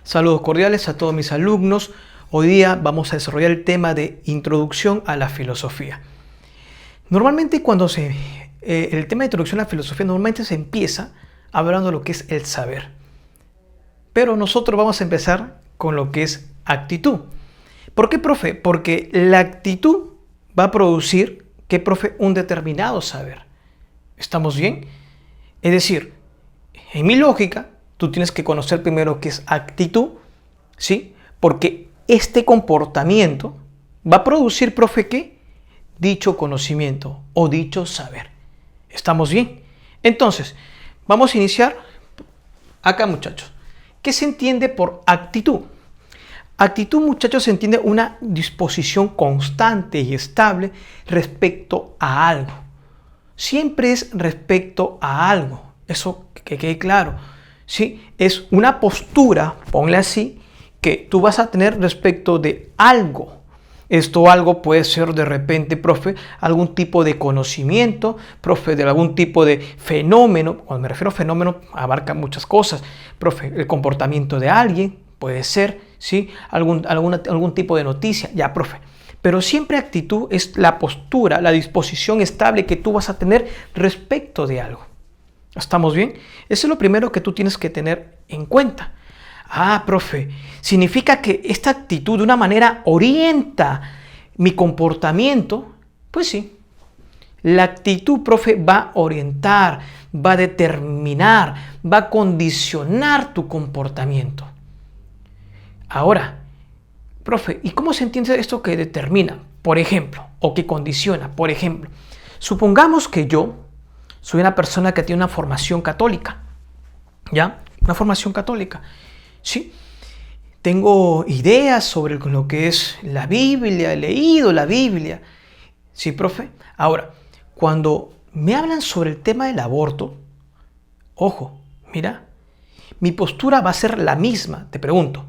Saludos cordiales a todos mis alumnos. Hoy día vamos a desarrollar el tema de introducción a la filosofía. Normalmente el tema de introducción a la filosofía normalmente se empieza hablando de lo que es el saber. Pero nosotros vamos a empezar con lo que es actitud. ¿Por qué, profe? Porque la actitud va a producir, ¿qué, profe? Un determinado saber. ¿Estamos bien? Es decir, en mi lógica, tú tienes que conocer primero qué es actitud, ¿sí? Porque este comportamiento va a producir, profe, ¿qué? Dicho conocimiento o dicho saber. ¿Estamos bien? Entonces, vamos a iniciar acá, muchachos. ¿Qué se entiende por actitud? Actitud, muchachos, se entiende una disposición constante y estable respecto a algo. Siempre es respecto a algo. Eso que quede claro. ¿Sí? Es una postura, ponle así, que tú vas a tener respecto de algo. Esto algo puede ser de repente, profe, algún tipo de conocimiento, profe, de algún tipo de fenómeno. Cuando me refiero a fenómeno, abarca muchas cosas. Profe, el comportamiento de alguien puede ser, ¿sí? Algún tipo de noticia, ya, profe. Pero siempre actitud es la postura, la disposición estable que tú vas a tener respecto de algo. ¿Estamos bien? Eso es lo primero que tú tienes que tener en cuenta. Ah, profe, ¿significa que esta actitud de una manera orienta mi comportamiento? Pues sí. La actitud, profe, va a orientar, va a determinar, va a condicionar tu comportamiento. Ahora, profe, ¿y cómo se entiende esto que determina, por ejemplo, o que condiciona? Por ejemplo, supongamos que yo soy una persona que tiene una formación católica, ¿ya? Una formación católica, ¿sí? Tengo ideas sobre lo que es la Biblia, he leído la Biblia, ¿sí, profe? Ahora, cuando me hablan sobre el tema del aborto, ojo, mira, mi postura va a ser la misma, te pregunto,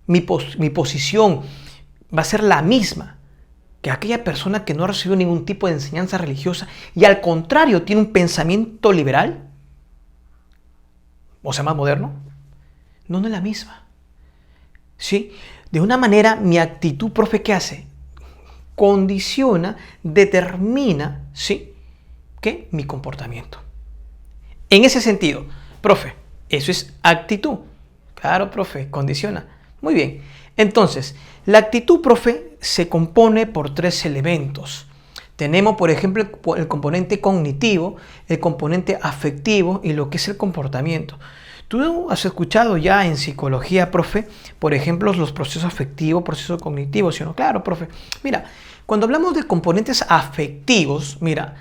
mi posición va a ser la misma que aquella persona que no ha recibido ningún tipo de enseñanza religiosa y al contrario tiene un pensamiento liberal, o sea, más moderno. No es la misma. ¿Sí? De una manera, mi actitud, profe, ¿qué hace? Condiciona, determina, ¿sí? ¿Qué? Mi comportamiento. En ese sentido, profe, eso es actitud. Claro, profe, condiciona. Muy bien. Entonces, la actitud, profe, se compone por tres elementos. Tenemos, por ejemplo, el componente cognitivo, el componente afectivo y lo que es el comportamiento. Tú has escuchado ya en psicología, profe, por ejemplo, los procesos afectivos, procesos cognitivos, ¿sí o no? Claro, profe. Mira, cuando hablamos de componentes afectivos, mira,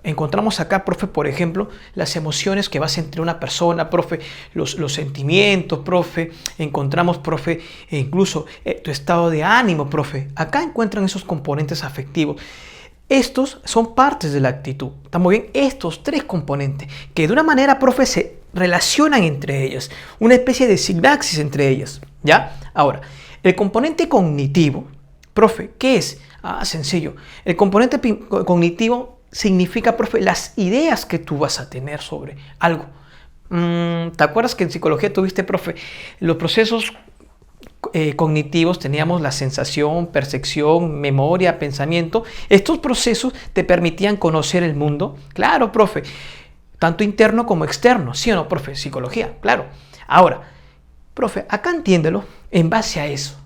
encontramos acá, profe, por ejemplo, las emociones que va a sentir una persona, profe, los sentimientos, profe, encontramos, profe, incluso tu estado de ánimo, profe. Acá encuentran esos componentes afectivos. Estos son partes de la actitud. ¿Estamos bien? Estos tres componentes que de una manera, profe, se relacionan entre ellas. Una especie de sinapsis entre ellas. ¿Ya? Ahora, el componente cognitivo, profe, ¿qué es? Ah, sencillo. El componente cognitivo significa, profe, las ideas que tú vas a tener sobre algo. ¿Te acuerdas que en psicología tuviste, profe, los procesos cognitivos? Teníamos la sensación, percepción, memoria, pensamiento. Estos procesos te permitían conocer el mundo. Claro, profe, tanto interno como externo. ¿Sí o no, profe? Psicología, claro. Ahora, profe, acá entiéndelo en base a eso.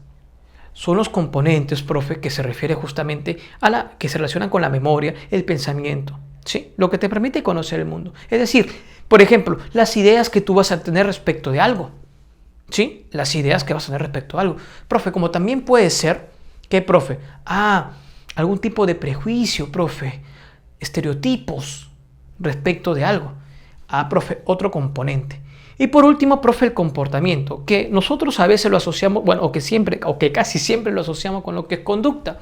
Son los componentes, profe, que se refiere justamente que se relacionan con la memoria, el pensamiento, ¿sí? Lo que te permite conocer el mundo. Es decir, por ejemplo, las ideas que tú vas a tener respecto de algo, ¿sí? Las ideas que vas a tener respecto a algo. Profe, como también puede ser, ¿qué, profe? Algún tipo de prejuicio, profe, estereotipos respecto de algo. Profe, otro componente. Y por último, profe, el comportamiento, que nosotros a veces lo asociamos, bueno, o que casi siempre lo asociamos con lo que es conducta.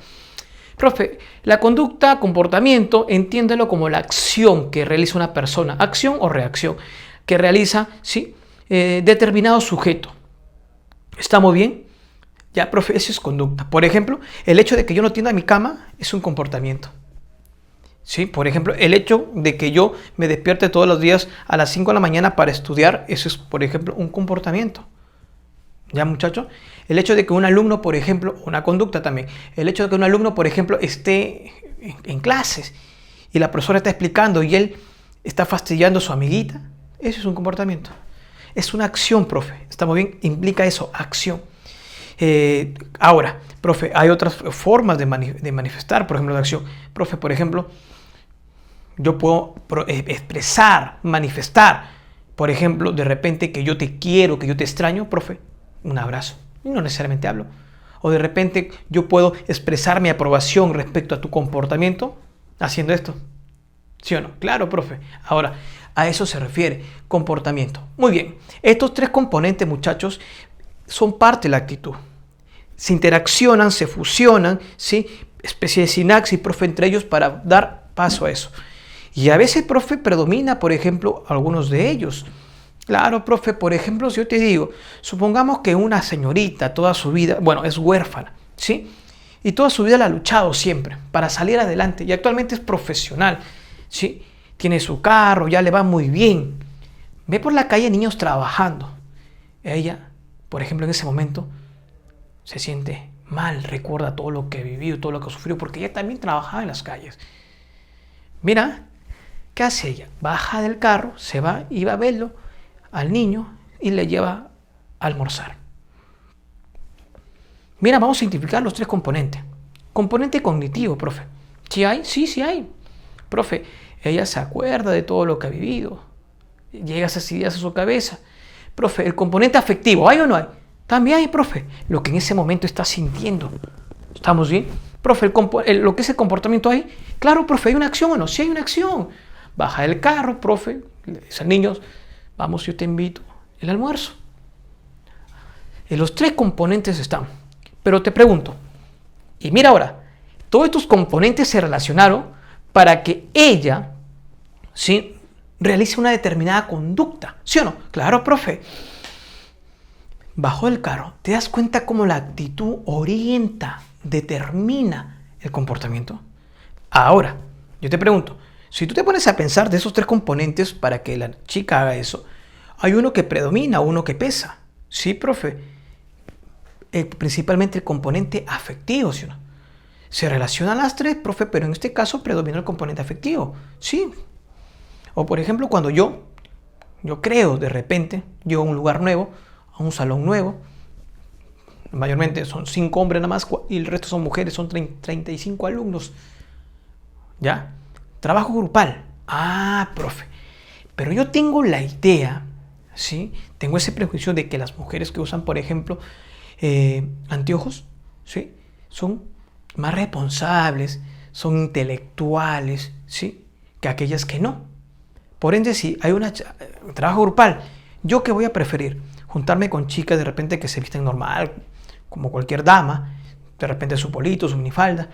Profe, la conducta, comportamiento, entiéndelo como la acción que realiza una persona, acción o reacción, que realiza, ¿sí? Determinado sujeto. ¿Estamos bien? Ya, profe, eso es conducta. Por ejemplo, el hecho de que yo no tienda mi cama es un comportamiento. ¿Sí? Por ejemplo, el hecho de que yo me despierte todos los días a las 5 de la mañana para estudiar, eso es, por ejemplo, un comportamiento. ¿Ya, muchachos? El hecho de que un alumno, por ejemplo, una conducta también, el hecho de que un alumno, por ejemplo, esté en clases y la profesora está explicando y él está fastidiando a su amiguita, eso es un comportamiento. Es una acción, profe. ¿Estamos bien? Implica eso, acción. Ahora, profe, hay otras formas de manifestar, por ejemplo, de acción. Profe, por ejemplo, yo puedo expresar, manifestar, por ejemplo, de repente que yo te quiero, que yo te extraño, profe, un abrazo. Y no necesariamente hablo. O de repente yo puedo expresar mi aprobación respecto a tu comportamiento haciendo esto. ¿Sí o no? Claro, profe. Ahora, a eso se refiere, comportamiento. Muy bien. Estos tres componentes, muchachos, son parte de la actitud. Se interaccionan, se fusionan, ¿sí? Especie de sinapsis, profe, entre ellos para dar paso a eso. Y a veces, profe, predomina, por ejemplo, algunos de ellos. Claro, profe, por ejemplo, si yo te digo, supongamos que una señorita toda su vida, bueno, es huérfana, ¿sí? Y toda su vida la ha luchado siempre para salir adelante y actualmente es profesional, ¿sí? Tiene su carro, ya le va muy bien. Ve por la calle niños trabajando. Ella, por ejemplo, en ese momento se siente mal, recuerda todo lo que ha vivido, todo lo que ha sufrido, porque ella también trabajaba en las calles. Mira, ¿qué hace ella? Baja del carro, se va y va a verlo al niño y le lleva a almorzar. Mira, vamos a identificar los tres componentes. Componente cognitivo, profe. ¿Sí hay? Sí hay. Profe, ella se acuerda de todo lo que ha vivido. Llega esas ideas a su cabeza. Profe, el componente afectivo, ¿hay o no hay? También hay, profe. Lo que en ese momento está sintiendo. ¿Estamos bien? Profe, lo que es el comportamiento ahí. Claro, profe, ¿hay una acción o no? Sí hay una acción. Baja del carro, profe. Le dice al niño, vamos, yo te invito el almuerzo. En los tres componentes están. Pero te pregunto, y mira ahora, todos estos componentes se relacionaron para que ella, ¿sí?, realice una determinada conducta. ¿Sí o no? Claro, profe. Bajó del carro. ¿Te das cuenta cómo la actitud orienta, determina el comportamiento? Ahora, yo te pregunto, si tú te pones a pensar de esos tres componentes para que la chica haga eso, hay uno que predomina, uno que pesa. Sí, profe. Principalmente el componente afectivo, ¿sí o no? Se relacionan las tres, profe, pero en este caso predomina el componente afectivo. Sí. O por ejemplo, cuando yo creo de repente, llego a un lugar nuevo, a un salón nuevo, mayormente son 5 hombres nada más y el resto son mujeres, son 35 alumnos. ¿Ya? Trabajo grupal. Ah, profe. Pero yo tengo la idea, ¿sí? Tengo ese prejuicio de que las mujeres que usan, por ejemplo, anteojos, ¿sí?, son más responsables, son intelectuales, ¿sí?, que aquellas que no. Por ende, si hay un trabajo grupal, ¿yo qué voy a preferir? Juntarme con chicas de repente que se visten normal, como cualquier dama, de repente su polito, su minifalda,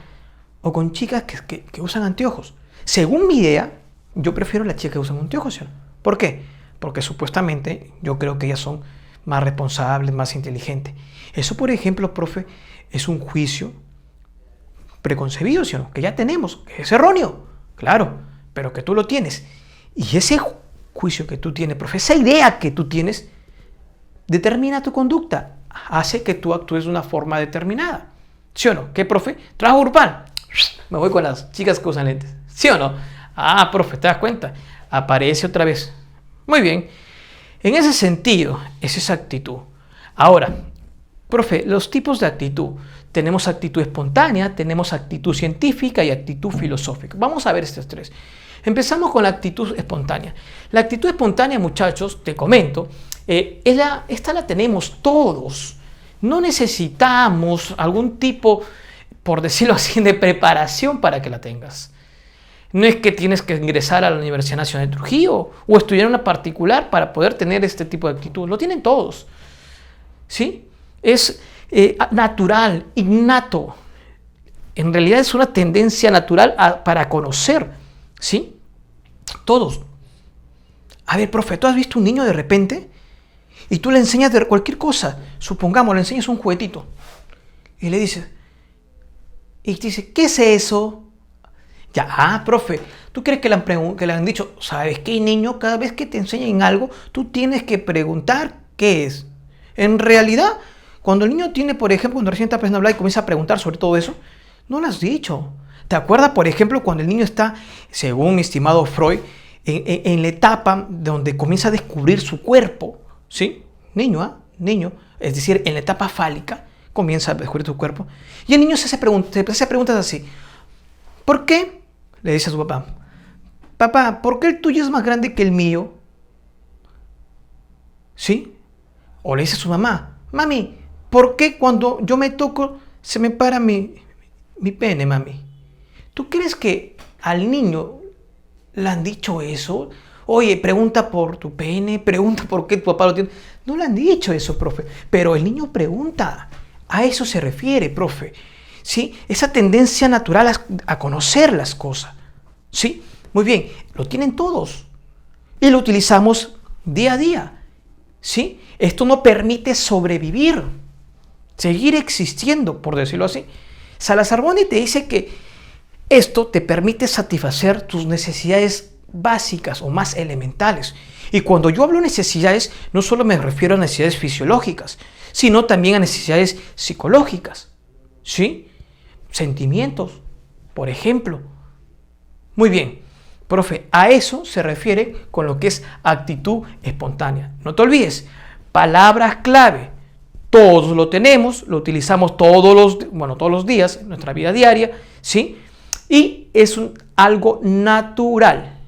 o con chicas que usan anteojos. Según mi idea, yo prefiero las chicas que usan anteojos, ¿sí? ¿Por qué? Porque supuestamente yo creo que ellas son más responsables, más inteligentes. Eso, por ejemplo, profe, es un juicio preconcebido, ¿sí o no?, que ya tenemos, que es erróneo, claro, pero que tú lo tienes. Y ese juicio que tú tienes, profe, esa idea que tú tienes, determina tu conducta, hace que tú actúes de una forma determinada. ¿Sí o no? ¿Qué, profe? Trabajo grupal. Me voy con las chicas que usan lentes. ¿Sí o no? Ah, profe, ¿te das cuenta? Aparece otra vez. Muy bien. En ese sentido, es esa actitud. Ahora, profe, los tipos de actitud. Tenemos actitud espontánea, tenemos actitud científica y actitud filosófica. Vamos a ver estas tres. Empezamos con la actitud espontánea. La actitud espontánea, muchachos, te comento, esta la tenemos todos. No necesitamos algún tipo, por decirlo así, de preparación para que la tengas. No es que tienes que ingresar a la Universidad Nacional de Trujillo o estudiar una particular para poder tener este tipo de actitud. Lo tienen todos. ¿Sí? Es natural, innato. En realidad es una tendencia natural para conocer. ¿Sí? Todos. A ver, profe, ¿tú has visto un niño de repente y tú le enseñas de cualquier cosa? Supongamos, le enseñas un juguetito y le dices, y te dice, ¿qué es eso? Ya, profe, ¿tú crees que le han dicho, sabes qué, niño, cada vez que te enseñen algo, tú tienes que preguntar qué es? En realidad, cuando el niño tiene, por ejemplo, cuando recién está empezando a hablar y comienza a preguntar sobre todo eso, no lo has dicho. ¿Te acuerdas, por ejemplo, cuando el niño está, según mi estimado Freud, en la etapa donde comienza a descubrir su cuerpo? ¿Sí? Niño, niño, es decir, en la etapa fálica, comienza a descubrir su cuerpo. Y el niño se hace preguntas así. ¿Por qué? Le dice a su papá. Papá, ¿por qué el tuyo es más grande que el mío? ¿Sí? O le dice a su mamá. Mami, ¿por qué cuando yo me toco se me para mi pene, mami? ¿Tú crees que al niño le han dicho eso? Oye, pregunta por tu pene, pregunta por qué tu papá lo tiene. No le han dicho eso, profe. Pero el niño pregunta. A eso se refiere, profe. ¿Sí? Esa tendencia natural a conocer las cosas. ¿Sí? Muy bien, lo tienen todos. Y lo utilizamos día a día. ¿Sí? Esto no permite sobrevivir, seguir existiendo, por decirlo así. Salazar-Bondi te dice que esto te permite satisfacer tus necesidades básicas o más elementales. Y cuando yo hablo de necesidades, no solo me refiero a necesidades fisiológicas, sino también a necesidades psicológicas. ¿Sí? Sentimientos, por ejemplo. Muy bien, profe, a eso se refiere con lo que es actitud espontánea. No te olvides, palabras clave. Todos lo tenemos, lo utilizamos todos los días en nuestra vida diaria, ¿sí? Y es algo natural.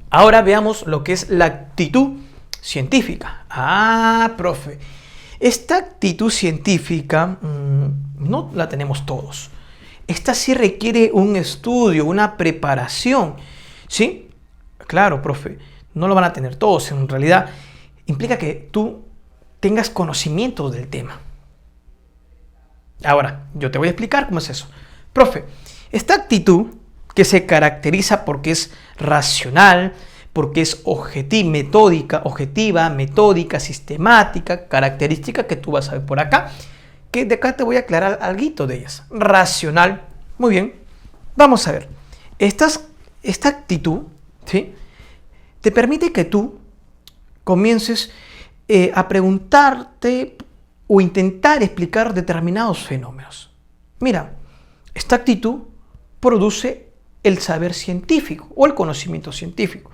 Ahora veamos lo que es la actitud científica. Profe, esta actitud científica no la tenemos todos. Esta sí requiere un estudio, una preparación, ¿sí? Claro, profe, no lo van a tener todos. En realidad, implica que tú tengas conocimiento del tema. Ahora, yo te voy a explicar cómo es eso. Profe, esta actitud que se caracteriza porque es racional, porque es objetiva, metódica, sistemática, característica que tú vas a ver por acá, que de acá te voy a aclarar algo de ellas. Racional, muy bien, vamos a ver. Esta actitud, ¿sí?, te permite que tú comiences a preguntarte o intentar explicar determinados fenómenos. Mira, esta actitud produce el saber científico o el conocimiento científico.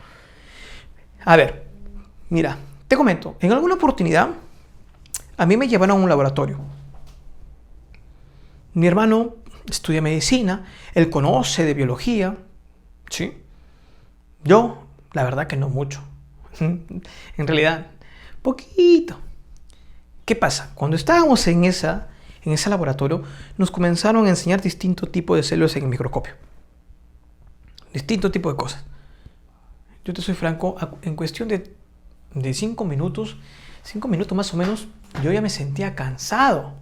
A ver, mira, te comento, en alguna oportunidad a mí me llevaron a un laboratorio. Mi hermano estudia medicina, él conoce de biología, ¿sí? Yo, la verdad que no mucho. En realidad, poquito. ¿Qué pasa? Cuando estábamos en ese laboratorio, nos comenzaron a enseñar distintos tipos de células en el microscopio. Distintos tipos de cosas. Yo te soy franco, en cuestión de 5 minutos más o menos, yo ya me sentía cansado.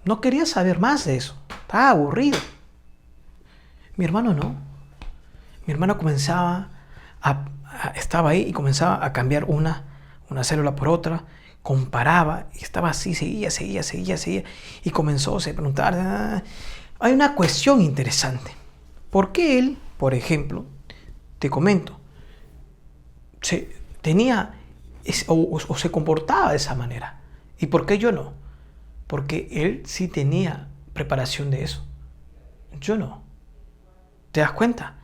No quería saber más de eso. Estaba aburrido. Mi hermano no. Mi hermano estaba ahí y comenzaba a cambiar una célula por otra, comparaba y estaba así, seguía y comenzó a preguntar. Hay una cuestión interesante. ¿Por qué él, por ejemplo, te comento, se comportaba de esa manera? ¿Y por qué yo no? Porque él sí tenía preparación de eso. Yo no. ¿Te das cuenta?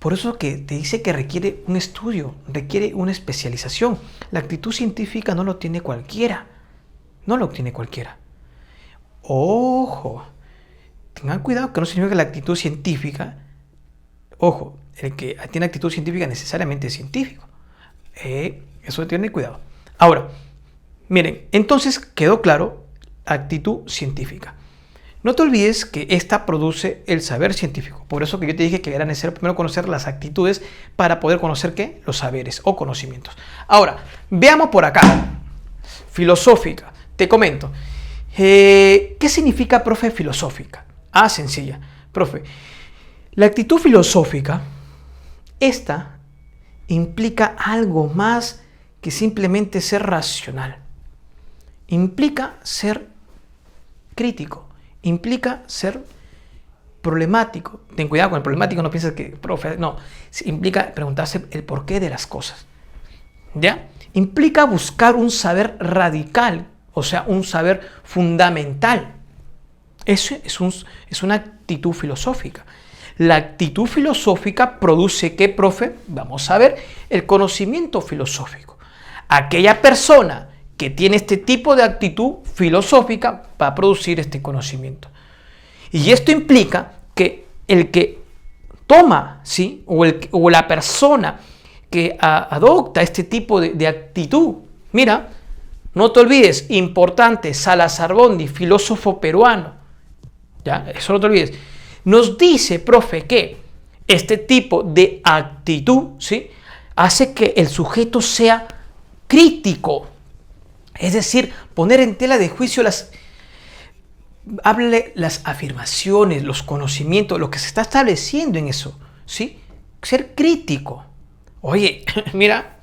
Por eso que te dice que requiere un estudio, requiere una especialización. La actitud científica no lo tiene cualquiera. No lo tiene cualquiera. Ojo, tengan cuidado que no significa que la actitud científica, ojo, el que tiene actitud científica necesariamente es científico. Eso tiene cuidado. Ahora, miren, entonces quedó claro, actitud científica. No te olvides que esta produce el saber científico. Por eso que yo te dije que era necesario primero conocer las actitudes para poder conocer ¿qué? Los saberes o conocimientos. Ahora, veamos por acá. Filosófica. Te comento. ¿Qué significa, profe, filosófica? Sencilla. Profe, la actitud filosófica, esta implica algo más que simplemente ser racional. Implica ser crítico. Implica ser problemático. Ten cuidado con el problemático, no pienses que, profe, no. Implica preguntarse el porqué de las cosas. ¿ya? Implica buscar un saber radical, o sea, un saber fundamental. Eso es una actitud filosófica. La actitud filosófica produce, ¿qué, profe? Vamos a ver, el conocimiento filosófico. Aquella persona que tiene este tipo de actitud filosófica va a producir este conocimiento. Y esto implica que el que toma, ¿sí? o la persona que adopta este tipo de actitud, mira, no te olvides, importante, Salazar Bondi, filósofo peruano, ¿ya? Eso no te olvides. Nos dice, profe, que este tipo de actitud, ¿sí? hace que el sujeto sea crítico, es decir, poner en tela de juicio las afirmaciones, los conocimientos, lo que se está estableciendo en eso, ¿sí? Ser crítico. Oye, mira,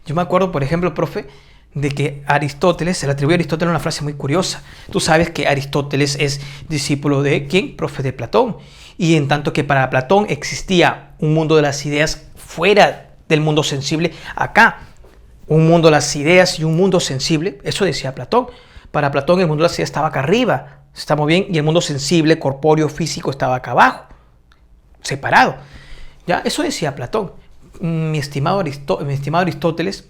yo me acuerdo, por ejemplo, profe, de que Aristóteles, se le atribuye a Aristóteles una frase muy curiosa. Tú sabes que Aristóteles es discípulo de ¿quién? Profe de Platón. Y en tanto que para Platón existía un mundo de las ideas fuera del mundo sensible, acá un mundo de las ideas y un mundo sensible, eso decía Platón. Para Platón el mundo de las ideas estaba acá arriba, estamos bien, y el mundo sensible, corpóreo, físico estaba acá abajo, separado. ¿Ya? Eso decía Platón. Mi estimado Aristóteles,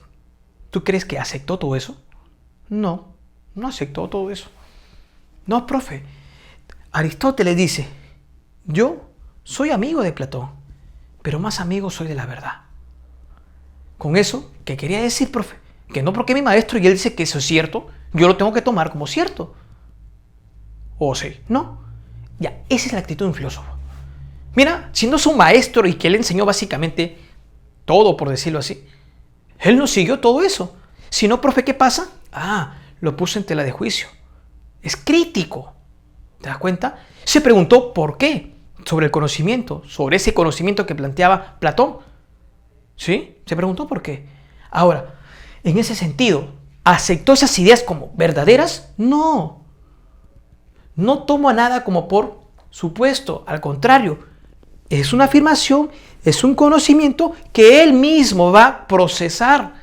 ¿tú crees que aceptó todo eso? No, no aceptó todo eso. No, profe. Aristóteles dice, yo soy amigo de Platón, pero más amigo soy de la verdad. Con eso, ¿qué quería decir, profe? Que no porque mi maestro y él dice que eso es cierto, yo lo tengo que tomar como cierto. ¿O sí? No. Ya, esa es la actitud de un filósofo. Mira, siendo su maestro y que él enseñó básicamente todo, por decirlo así, él no siguió todo eso. Si no, profe, ¿qué pasa? Lo puso en tela de juicio. Es crítico. ¿Te das cuenta? Se preguntó por qué sobre el conocimiento, sobre ese conocimiento que planteaba Platón. ¿Sí? Se preguntó por qué. Ahora, en ese sentido, ¿aceptó esas ideas como verdaderas? No. No tomo a nada como por supuesto. Al contrario, es una afirmación, es un conocimiento que él mismo va a procesar.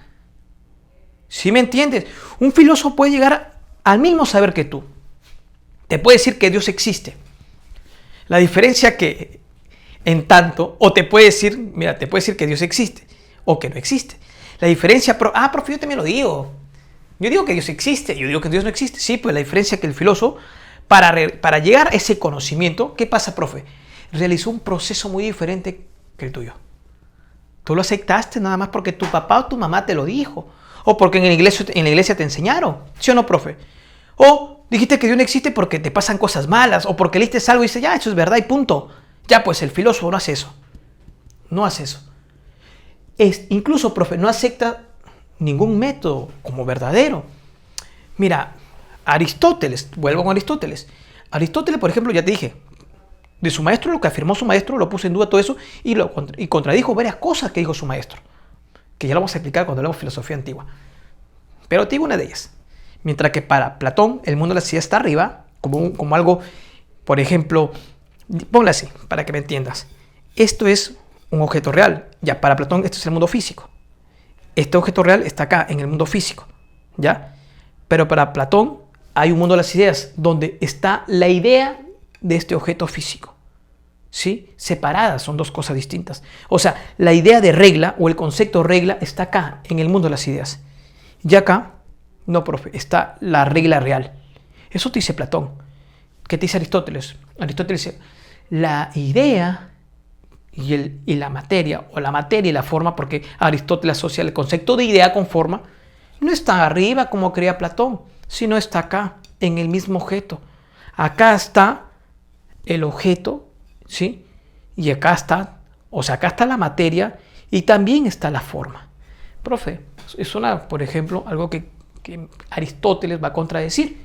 ¿Sí me entiendes? Un filósofo puede llegar al mismo saber que tú. Te puede decir que Dios existe. La diferencia que en tanto, o te puede decir, mira, te puede decir que Dios existe o que no existe. La diferencia, profe, yo también lo digo. Yo digo que Dios existe, yo digo que Dios no existe. Sí, pues la diferencia es que el filósofo, para llegar a ese conocimiento, ¿qué pasa, profe? Realizó un proceso muy diferente que el tuyo. Tú lo aceptaste nada más porque tu papá o tu mamá te lo dijo, o porque en la iglesia te enseñaron, ¿sí o no, profe? O dijiste que Dios no existe porque te pasan cosas malas, o porque leíste algo y dices, ya, eso es verdad y punto. Ya, pues el filósofo no hace eso. No hace eso. Incluso, profe, no acepta ningún método como verdadero. Mira, Aristóteles, vuelvo con Aristóteles. Aristóteles, por ejemplo, ya te dije, de su maestro, lo que afirmó su maestro, lo puso en duda todo eso y contradijo varias cosas que dijo su maestro, que ya lo vamos a explicar cuando hablamos de filosofía antigua. Pero te digo una de ellas. Mientras que para Platón el mundo de la ciencia está arriba, como algo, por ejemplo, ponla así, para que me entiendas. Esto es un objeto real. Ya, para Platón esto es el mundo físico. Este objeto real está acá, en el mundo físico. ¿Ya? Pero para Platón hay un mundo de las ideas, donde está la idea de este objeto físico. ¿Sí? Separadas, son dos cosas distintas. O sea, la idea de regla o el concepto regla está acá, en el mundo de las ideas. Y acá, no, profe, está la regla real. Eso te dice Platón. ¿Qué te dice Aristóteles? Aristóteles dice, la idea y la materia, o la materia y la forma, porque Aristóteles asocia el concepto de idea con forma, no está arriba como creía Platón, sino está acá, en el mismo objeto. Acá está el objeto, ¿sí? Y acá está, o sea, acá está la materia y también está la forma. Profe, es por ejemplo, algo que Aristóteles va a contradecir.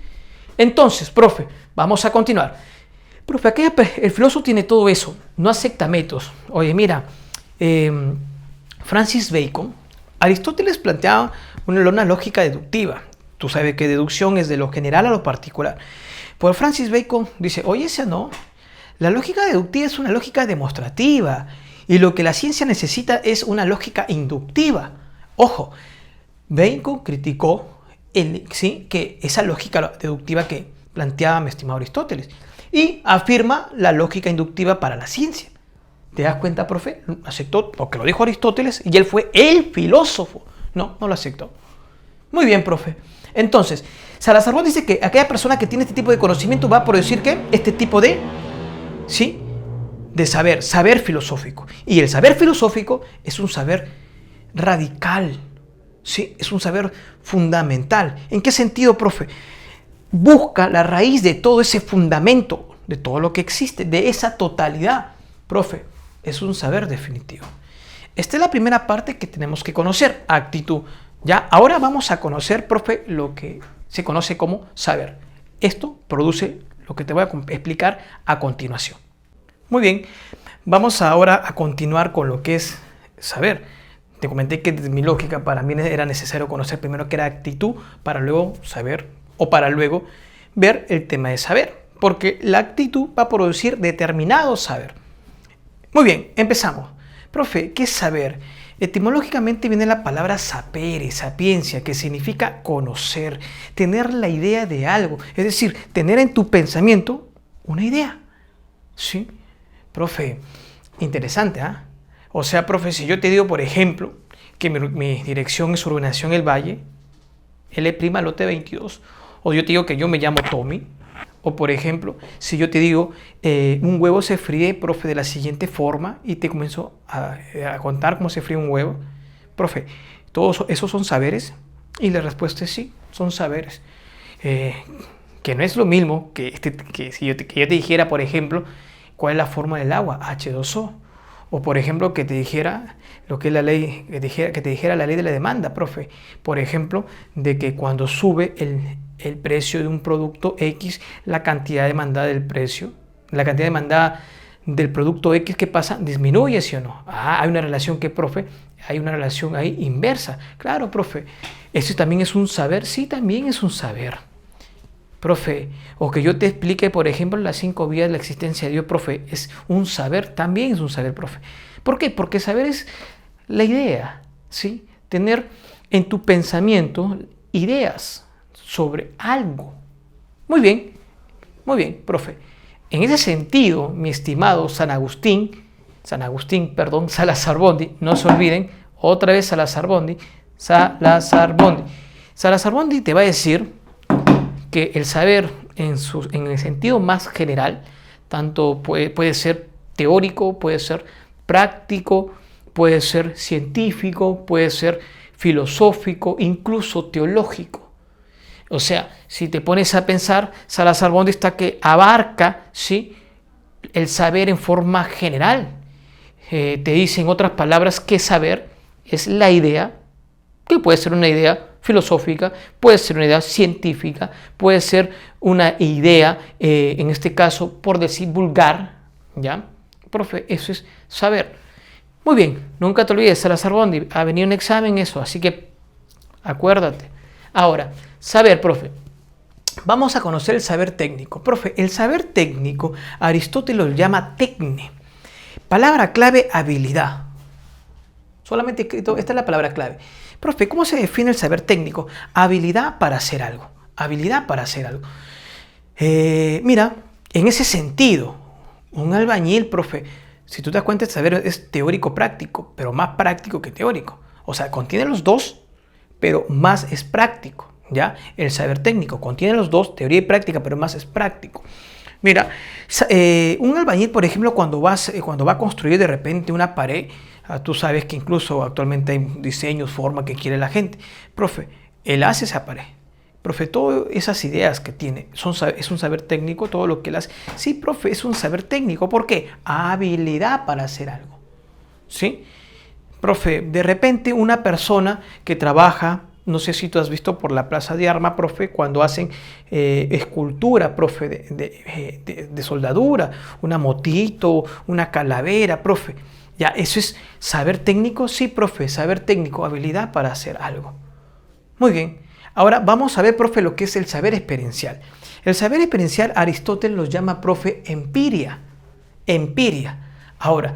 Entonces, profe, vamos a continuar. Profe, el filósofo tiene todo eso, no acepta métodos. Oye, mira, Francis Bacon, Aristóteles planteaba una lógica deductiva. Tú sabes que deducción es de lo general a lo particular. Por Francis Bacon dice, oye, esa no. La lógica deductiva es una lógica demostrativa y lo que la ciencia necesita es una lógica inductiva. Ojo, Bacon criticó ¿sí? que esa lógica deductiva que planteaba mi estimado Aristóteles y afirma la lógica inductiva para la ciencia. ¿Te das cuenta, profe? Aceptó porque lo dijo Aristóteles y él fue el filósofo. No, no lo aceptó. Muy bien, profe. Entonces, Salazar dice que aquella persona que tiene este tipo de conocimiento va a producir ¿qué? Este tipo de, ¿sí? De saber filosófico. Y el saber filosófico es un saber radical, ¿sí? Es un saber fundamental. ¿En qué sentido, profe? Busca la raíz de todo ese fundamento, de todo lo que existe, de esa totalidad. Profe, es un saber definitivo. Esta es la primera parte que tenemos que conocer, actitud. Ya, ahora vamos a conocer, profe, lo que se conoce como saber. Esto produce lo que te voy a explicar a continuación. Muy bien, vamos ahora a continuar con lo que es saber. Te comenté que desde mi lógica para mí era necesario conocer primero qué era actitud para luego saber o para luego ver el tema de saber. Porque la actitud va a producir determinado saber. Muy bien, empezamos. Profe, ¿qué es saber? Etimológicamente viene la palabra sapere, sapiencia, que significa conocer, tener la idea de algo. Es decir, tener en tu pensamiento una idea. ¿Sí? Profe, interesante, ¿ah? O sea, profe, si yo te digo, por ejemplo, que mi dirección es Urbanización El Valle, L' lote 22, o yo te digo que yo me llamo Tommy, o por ejemplo, si yo te digo, un huevo se fríe, profe, de la siguiente forma, y te comienzo a contar cómo se fríe un huevo, profe, todos esos son saberes, y la respuesta es sí, son saberes. Que no es lo mismo que si yo te dijera, por ejemplo, cuál es la forma del agua, H2O, o por ejemplo, que te dijera lo que es la ley, que te dijera la ley de la demanda, profe, por ejemplo, de que cuando sube el precio de un producto X, la cantidad demandada del precio, la cantidad demandada del producto X, ¿qué pasa? ¿Disminuye, sí o no? Ah, hay una relación que, profe, hay una relación ahí inversa. Claro, profe, ¿eso también es un saber? Sí, también es un saber. Profe, o que yo te explique, por ejemplo, las 5 vías de la existencia de Dios, profe, es un saber, también es un saber, profe. ¿Por qué? Porque saber es la idea, ¿sí? Tener en tu pensamiento ideas sobre algo. Muy bien, profe. En ese sentido, mi estimado Salazar Bondi, no se olviden, otra vez Salazar Bondi te va a decir que el saber en el sentido más general, tanto puede ser teórico, puede ser práctico, puede ser científico, puede ser filosófico, incluso teológico. O sea, si te pones a pensar, Salazar Bondi está que abarca, ¿sí?, el saber en forma general. Te dice en otras palabras que saber es la idea, que puede ser una idea filosófica, puede ser una idea científica, puede ser una idea, en este caso, por decir vulgar, ¿ya? Profe, eso es saber. Muy bien, nunca te olvides, Salazar Bondi, ha venido un examen eso, así que acuérdate. Ahora, saber, profe. Vamos a conocer el saber técnico. Profe, el saber técnico, Aristóteles lo llama tecne. Palabra clave, habilidad. Solamente escrito, esta es la palabra clave. Profe, ¿cómo se define el saber técnico? Habilidad para hacer algo. Habilidad para hacer algo. Mira, en ese sentido, un albañil, profe, si tú te das cuenta, el saber es teórico práctico, pero más práctico que teórico. O sea, contiene los dos, pero más es práctico. ¿Ya? El saber técnico contiene los dos, teoría y práctica, pero más es práctico. Mira, un albañil, por ejemplo, cuando va a construir de repente una pared, tú sabes que incluso actualmente hay diseños, forma que quiere la gente. Profe, él hace esa pared. Profe, todas esas ideas que tiene, es un saber técnico, todo lo que él hace. Sí, profe, es un saber técnico. ¿Por qué? Habilidad para hacer algo. ¿Sí? Profe, de repente una persona que trabaja, no sé si tú has visto por la Plaza de Armas, profe, cuando hacen escultura, profe, de soldadura, una motito, una calavera, profe. Ya, ¿eso es saber técnico? Sí, profe, saber técnico, habilidad para hacer algo. Muy bien. Ahora vamos a ver, profe, lo que es el saber experiencial. El saber experiencial, Aristóteles los llama, profe, empiria. Empiria. Ahora,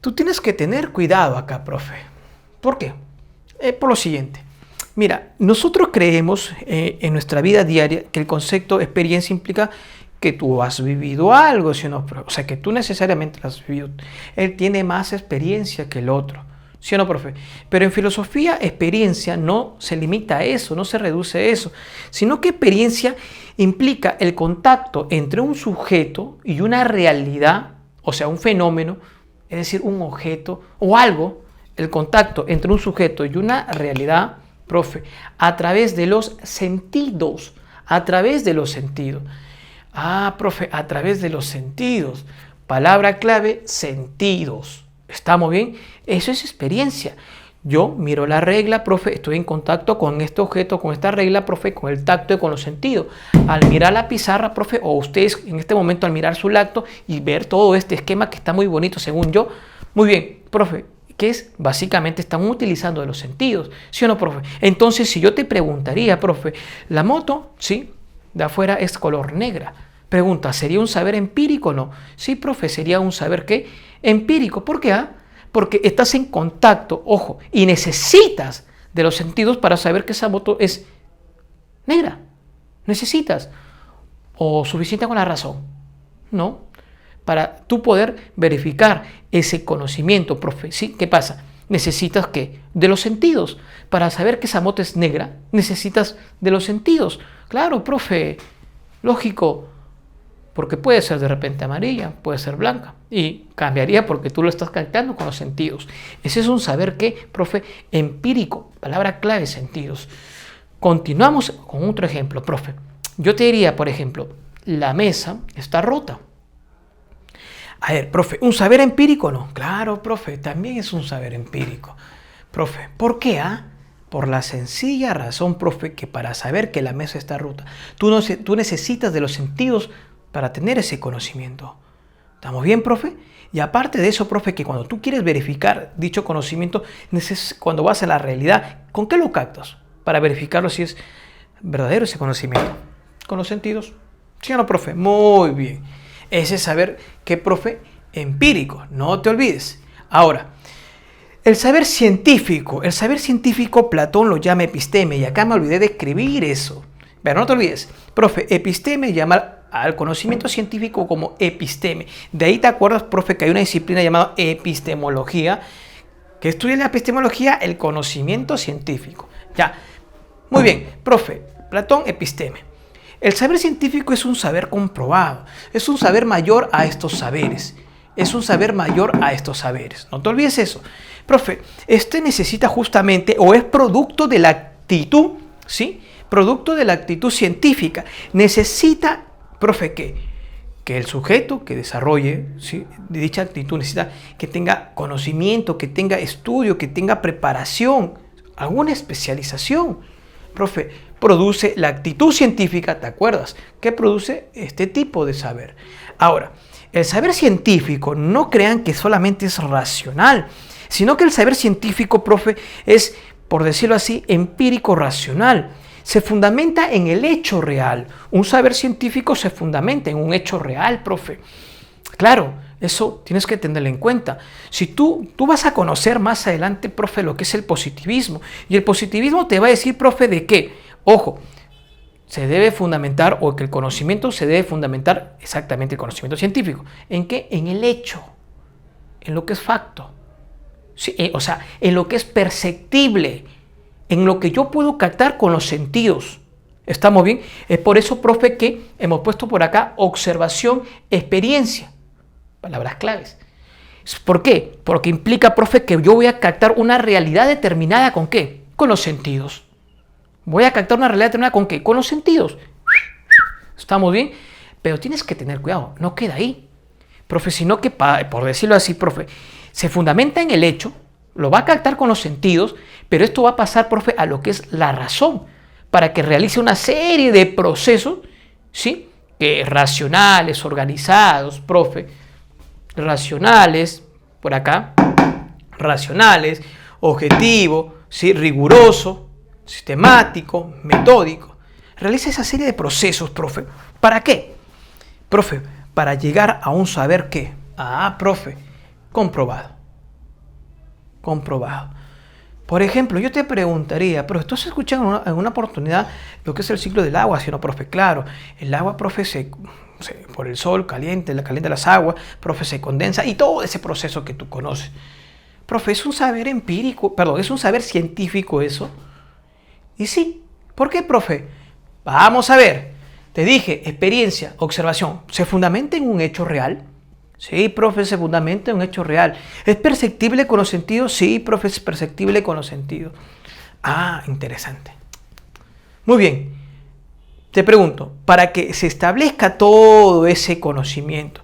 tú tienes que tener cuidado acá, profe. ¿Por qué? Por lo siguiente. Mira, nosotros creemos en nuestra vida diaria que el concepto experiencia implica que tú has vivido algo, ¿sí o no? O sea, que tú necesariamente lo has vivido. Él tiene más experiencia que el otro, ¿sí o no, profe? Pero en filosofía, experiencia no se limita a eso, no se reduce a eso, sino que experiencia implica el contacto entre un sujeto y una realidad, o sea, un fenómeno, es decir, un objeto o algo, el contacto entre un sujeto y una realidad, profe, a través de los sentidos, a través de los sentidos. Ah, profe, a través de los sentidos. Palabra clave, sentidos. ¿Estamos bien? Eso es experiencia. Yo miro la regla, profe, estoy en contacto con este objeto, con esta regla, profe, con el tacto y con los sentidos. Al mirar la pizarra, profe, o ustedes en este momento al mirar su lacto y ver todo este esquema que está muy bonito según yo, muy bien, profe, que es básicamente están utilizando de los sentidos, ¿sí o no, profe? Entonces, si yo te preguntaría, profe, la moto, ¿sí?, de afuera es color negra. Pregunta, ¿sería un saber empírico o no? Sí, profe, sería un saber ¿qué? Empírico. ¿Por qué? Porque estás en contacto, ojo, y necesitas de los sentidos para saber que esa moto es negra. Necesitas. ¿O suficiente con la razón? No. Para tú poder verificar ese conocimiento, profe, ¿sí? ¿Qué pasa? Necesitas ¿qué? De los sentidos. Para saber que esa moto es negra, necesitas de los sentidos. Claro, profe, lógico, porque puede ser de repente amarilla, puede ser blanca, y cambiaría porque tú lo estás captando con los sentidos. Ese es un saber ¿qué, profe? Empírico, palabra clave, sentidos. Continuamos con otro ejemplo, profe. Yo te diría, por ejemplo, la mesa está rota. A ver, profe, ¿un saber empírico no? Claro, profe, también es un saber empírico. Profe, ¿por qué? Por la sencilla razón, profe, que para saber que la mesa está rota, tú necesitas de los sentidos para tener ese conocimiento. ¿Estamos bien, profe? Y aparte de eso, profe, que cuando tú quieres verificar dicho conocimiento, cuando vas a la realidad, ¿con qué lo captas? Para verificarlo si es verdadero ese conocimiento. Con los sentidos. ¿Sí o no, profe? Muy bien. Ese saber que, profe, empírico, no te olvides. Ahora, el saber científico, Platón lo llama episteme, y acá me olvidé de escribir eso. Pero no te olvides, profe, episteme llama al conocimiento científico como episteme. De ahí te acuerdas, profe, que hay una disciplina llamada epistemología, que estudia la epistemología, el conocimiento científico. Ya, muy bien, profe, Platón, episteme. El saber científico es un saber comprobado, es un saber mayor a estos saberes. No te olvides eso. Profe, este necesita justamente, o es producto de la actitud, ¿sí? Producto de la actitud científica. Necesita, profe, que el sujeto que desarrolle, ¿sí?, dicha actitud necesita que tenga conocimiento, que tenga estudio, que tenga preparación, alguna especialización. Profe, produce la actitud científica, ¿te acuerdas? Que produce este tipo de saber. Ahora, el saber científico, no crean que solamente es racional, sino que el saber científico, profe, es, por decirlo así, empírico racional. Se fundamenta en el hecho real. Un saber científico se fundamenta en un hecho real, profe. Claro, eso tienes que tenerlo en cuenta. Si tú vas a conocer más adelante, profe, lo que es el positivismo. Y el positivismo te va a decir, profe, de qué. Ojo, se debe fundamentar, o que el conocimiento se debe fundamentar, exactamente el conocimiento científico. ¿En qué? En el hecho, en lo que es facto. Sí, o sea, en lo que es perceptible, en lo que yo puedo captar con los sentidos. ¿Estamos bien? Es por eso, profe, que hemos puesto por acá observación, experiencia. Palabras claves. ¿Por qué? Porque implica, profe, que yo voy a captar una realidad determinada. ¿Con qué? Con los sentidos. Voy a captar una realidad determinada. ¿Con qué? Con los sentidos. ¿Estamos bien? Pero tienes que tener cuidado. No queda ahí, profe, sino que, por decirlo así, profe, se fundamenta en el hecho, lo va a captar con los sentidos, pero esto va a pasar, profe, a lo que es la razón, para que realice una serie de procesos, ¿sí?, racionales, organizados, profe, racionales, por acá, racionales, objetivo, ¿sí?, riguroso, sistemático, metódico. Realiza esa serie de procesos, profe. ¿Para qué? Profe, para llegar a un saber ¿qué? Profe, comprobado. Por ejemplo, yo te preguntaría, pero ¿tú has escuchado en una oportunidad lo que es el ciclo del agua? Sí, no, profe, claro. El agua, profe, por el sol calienta las aguas, profe, se condensa y todo ese proceso que tú conoces. Profe, ¿es un saber empírico? Perdón, ¿es un saber científico eso? Y sí. ¿Por qué, profe? Vamos a ver. Te dije, experiencia, observación, ¿se fundamenta en un hecho real? Sí, profe, se fundamenta en un hecho real. ¿Es perceptible con los sentidos? Sí, profe, es perceptible con los sentidos. Ah, interesante. Muy bien. Te pregunto, para que se establezca todo ese conocimiento,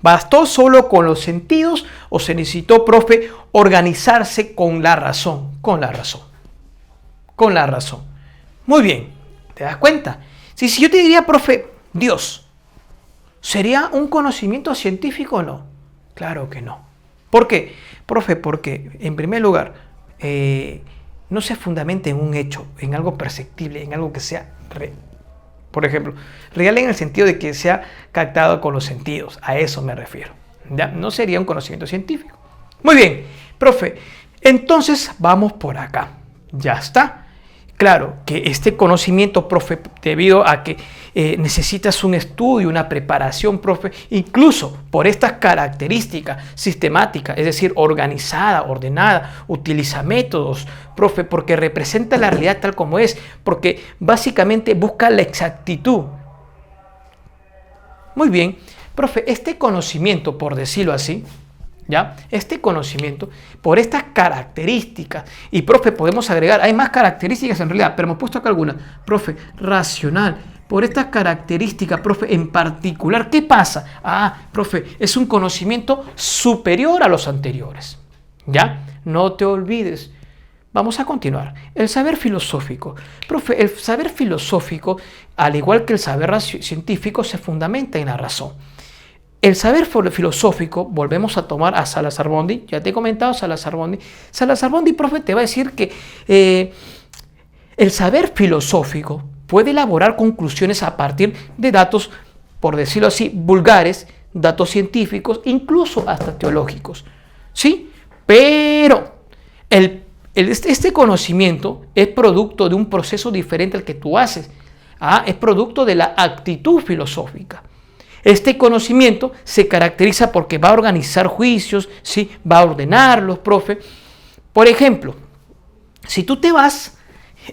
¿bastó solo con los sentidos o se necesitó, profe, organizarse con la razón? Con la razón. Con la razón. Muy bien. ¿Te das cuenta? Si yo te diría, profe, Dios, ¿sería un conocimiento científico o no? Claro que no. ¿Por qué? Profe, porque en primer lugar, no se fundamenta en un hecho, en algo perceptible, en algo que sea, por ejemplo, real en el sentido de que sea captado con los sentidos. A eso me refiero. ¿Ya? No sería un conocimiento científico. Muy bien, profe, entonces vamos por acá. Ya está. Claro que este conocimiento, profe, debido a que necesitas un estudio, una preparación, profe, incluso por estas características sistemáticas, es decir, organizada, ordenada, utiliza métodos, profe, porque representa la realidad tal como es, porque básicamente busca la exactitud. Muy bien, profe, este conocimiento, por decirlo así, ¿ya? Este conocimiento, por estas características, y profe, podemos agregar, hay más características en realidad, pero hemos puesto acá algunas, profe, racional, por estas características, profe, en particular, ¿qué pasa? Ah, profe, es un conocimiento superior a los anteriores, ¿ya? No te olvides. Vamos a continuar. El saber filosófico. Profe, el saber filosófico, al igual que el saber científico, se fundamenta en la razón. El saber filosófico, volvemos a tomar a Salazar-Bondi, ya te he comentado Salazar-Bondi. Salazar-Bondi, profe, te va a decir que el saber filosófico puede elaborar conclusiones a partir de datos, por decirlo así, vulgares, datos científicos, incluso hasta teológicos. ¿Sí? Pero este conocimiento es producto de un proceso diferente al que tú haces. Es producto de la actitud filosófica. Este conocimiento se caracteriza porque va a organizar juicios, ¿sí? Va a ordenarlos, profe. Por ejemplo, si tú te vas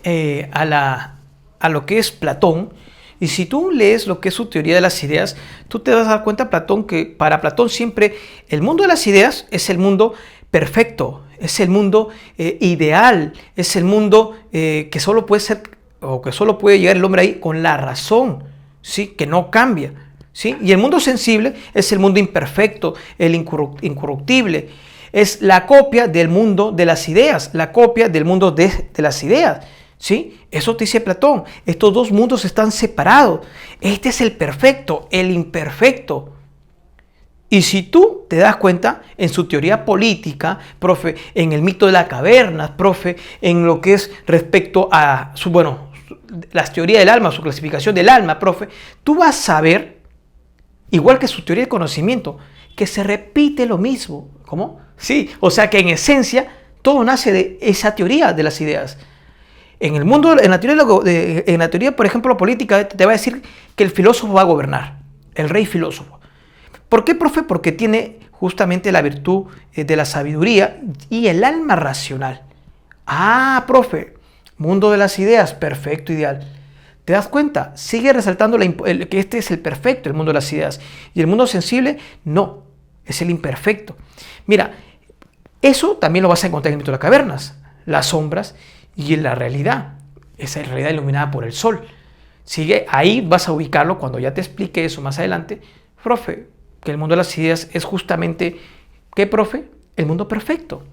a lo que es Platón, y si tú lees lo que es su teoría de las ideas, tú te vas a dar cuenta, Platón, que para Platón siempre el mundo de las ideas es el mundo perfecto, es el mundo ideal, es el mundo que solo puede ser, o que solo puede llegar el hombre ahí con la razón, ¿sí? Que no cambia. ¿Sí? Y el mundo sensible es el mundo imperfecto, el incorruptible. Es la copia del mundo de las ideas, la copia del mundo de las ideas. ¿Sí? Eso te dice Platón. Estos dos mundos están separados. Este es el perfecto, el imperfecto. Y si tú te das cuenta, en su teoría política, profe, en el mito de la caverna, profe, en lo que es respecto a la teoría del alma, su clasificación del alma, profe, tú vas a ver, igual que su teoría de conocimiento, que se repite lo mismo. ¿Cómo? Sí, o sea que en esencia todo nace de esa teoría de las ideas. En el mundo, en la teoría, por ejemplo, política, te va a decir que el filósofo va a gobernar, el rey filósofo. ¿Por qué, profe? Porque tiene justamente la virtud de la sabiduría y el alma racional. Profe, mundo de las ideas, perfecto, ideal. ¿Te das cuenta? Sigue resaltando que este es el perfecto, el mundo de las ideas. Y el mundo sensible, no, es el imperfecto. Mira, eso también lo vas a encontrar en el mito de las cavernas, las sombras y en la realidad, esa realidad iluminada por el sol. Sigue, ahí vas a ubicarlo cuando ya te explique eso más adelante. Profe, que el mundo de las ideas es justamente, ¿qué, profe? El mundo perfecto.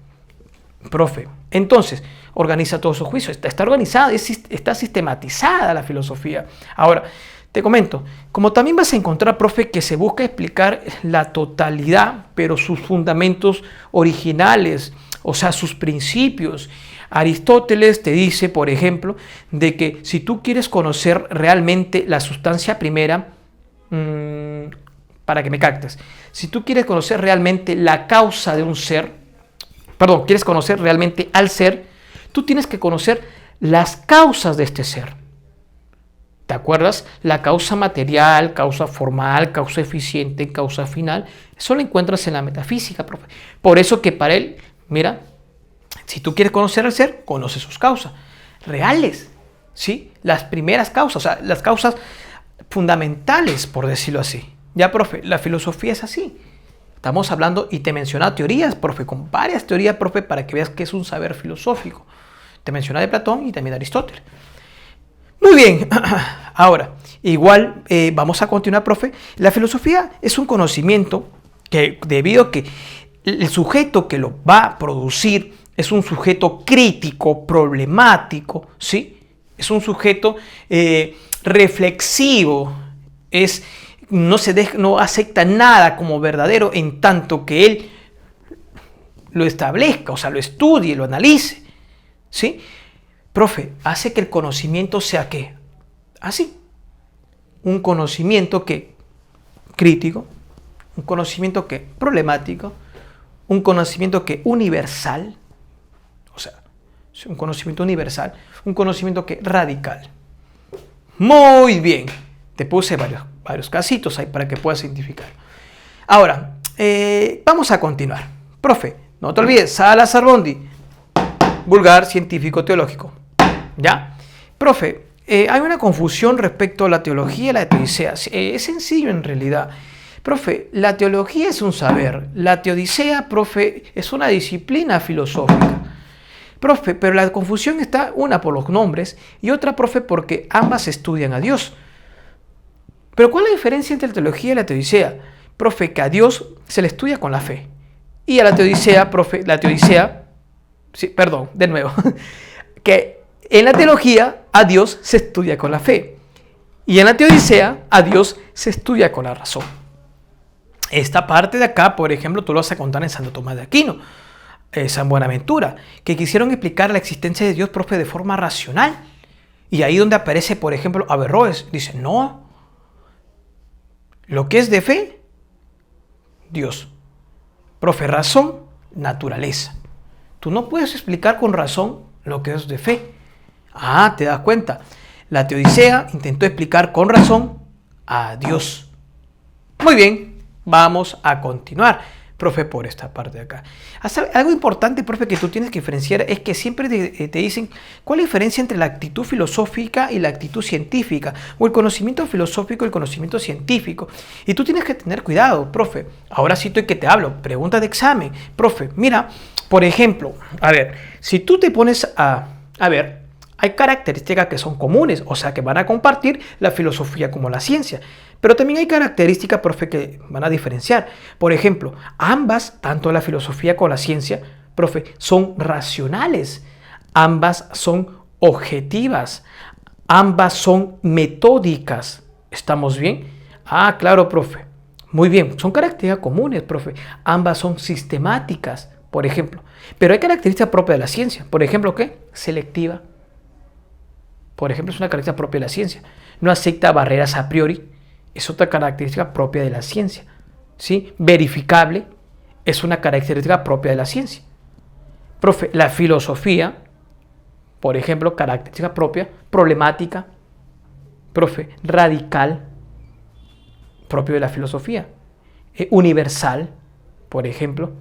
Profe, entonces, organiza todos sus juicios, está organizada, está sistematizada la filosofía. Ahora, te comento, como también vas a encontrar, profe, que se busca explicar la totalidad, pero sus fundamentos originales, o sea, sus principios. Aristóteles te dice, por ejemplo, de que si tú quieres conocer realmente la sustancia primera, para que me captes, si tú quieres conocer realmente la causa de un ser, quieres conocer realmente al ser, tú tienes que conocer las causas de este ser. ¿Te acuerdas? La causa material, causa formal, causa eficiente, causa final. Eso lo encuentras en la metafísica, profe. Por eso que para él, mira, si tú quieres conocer al ser, conoce sus causas reales, ¿sí? Las primeras causas, o sea, las causas fundamentales, por decirlo así. Ya, profe, la filosofía es así. Estamos hablando, y te mencionaba teorías, profe, con varias teorías, profe, para que veas que es un saber filosófico. Te mencionaba de Platón y también de Aristóteles. Muy bien, ahora, igual vamos a continuar, profe. La filosofía es un conocimiento que, debido a que el sujeto que lo va a producir es un sujeto crítico, problemático, ¿sí? Es un sujeto reflexivo, no acepta nada como verdadero en tanto que él lo establezca, o sea, lo estudie, lo analice, ¿sí? Profe, hace que el conocimiento sea ¿qué? Así. Un conocimiento que crítico, un conocimiento que problemático, un conocimiento que universal, o sea, un conocimiento universal, un conocimiento que radical. Muy bien. Te puse varios casitos ahí para que puedas identificar. Ahora, vamos a continuar. Profe, no te olvides, Salazar Bondi, vulgar científico teológico. ¿Ya? Profe, hay una confusión respecto a la teología y la teodicea. Es sencillo en realidad. Profe, la teología es un saber. La teodicea, profe, es una disciplina filosófica. Profe, pero la confusión está una por los nombres y otra, profe, porque ambas estudian a Dios. Pero ¿cuál es la diferencia entre la teología y la teodicea? Profe, que a Dios se le estudia con la fe. Y a la teodicea, profe, que en la teología a Dios se estudia con la fe. Y en la teodicea a Dios se estudia con la razón. Esta parte de acá, por ejemplo, tú lo vas a contar en Santo Tomás de Aquino, San Buenaventura, que quisieron explicar la existencia de Dios, profe, de forma racional. Y ahí donde aparece, por ejemplo, Averroes, dice, no, lo que es de fe, Dios. Profe, razón, naturaleza. Tú no puedes explicar con razón lo que es de fe. Ah, te das cuenta. La teodicea intentó explicar con razón a Dios. Muy bien, vamos a continuar, profe, por esta parte de acá. Algo importante, profe, que tú tienes que diferenciar es que siempre te dicen cuál es la diferencia entre la actitud filosófica y la actitud científica, o el conocimiento filosófico y el conocimiento científico. Y tú tienes que tener cuidado, profe. Ahora sí estoy que te hablo. Pregunta de examen. Profe, mira, por ejemplo, a ver, si tú te pones a ver, hay características que son comunes, o sea, que van a compartir la filosofía como la ciencia. Pero también hay características, profe, que van a diferenciar. Por ejemplo, ambas, tanto la filosofía como la ciencia, profe, son racionales. Ambas son objetivas. Ambas son metódicas. ¿Estamos bien? Ah, claro, profe. Muy bien. Son características comunes, profe. Ambas son sistemáticas, por ejemplo. Pero hay características propias de la ciencia. Por ejemplo, ¿qué? Selectiva. Por ejemplo, es una característica propia de la ciencia. No acepta barreras a priori. Es otra característica propia de la ciencia. ¿Sí? Verificable es una característica propia de la ciencia. Profe, la filosofía, por ejemplo, característica propia, problemática, profe, radical, propio de la filosofía. Universal, por ejemplo,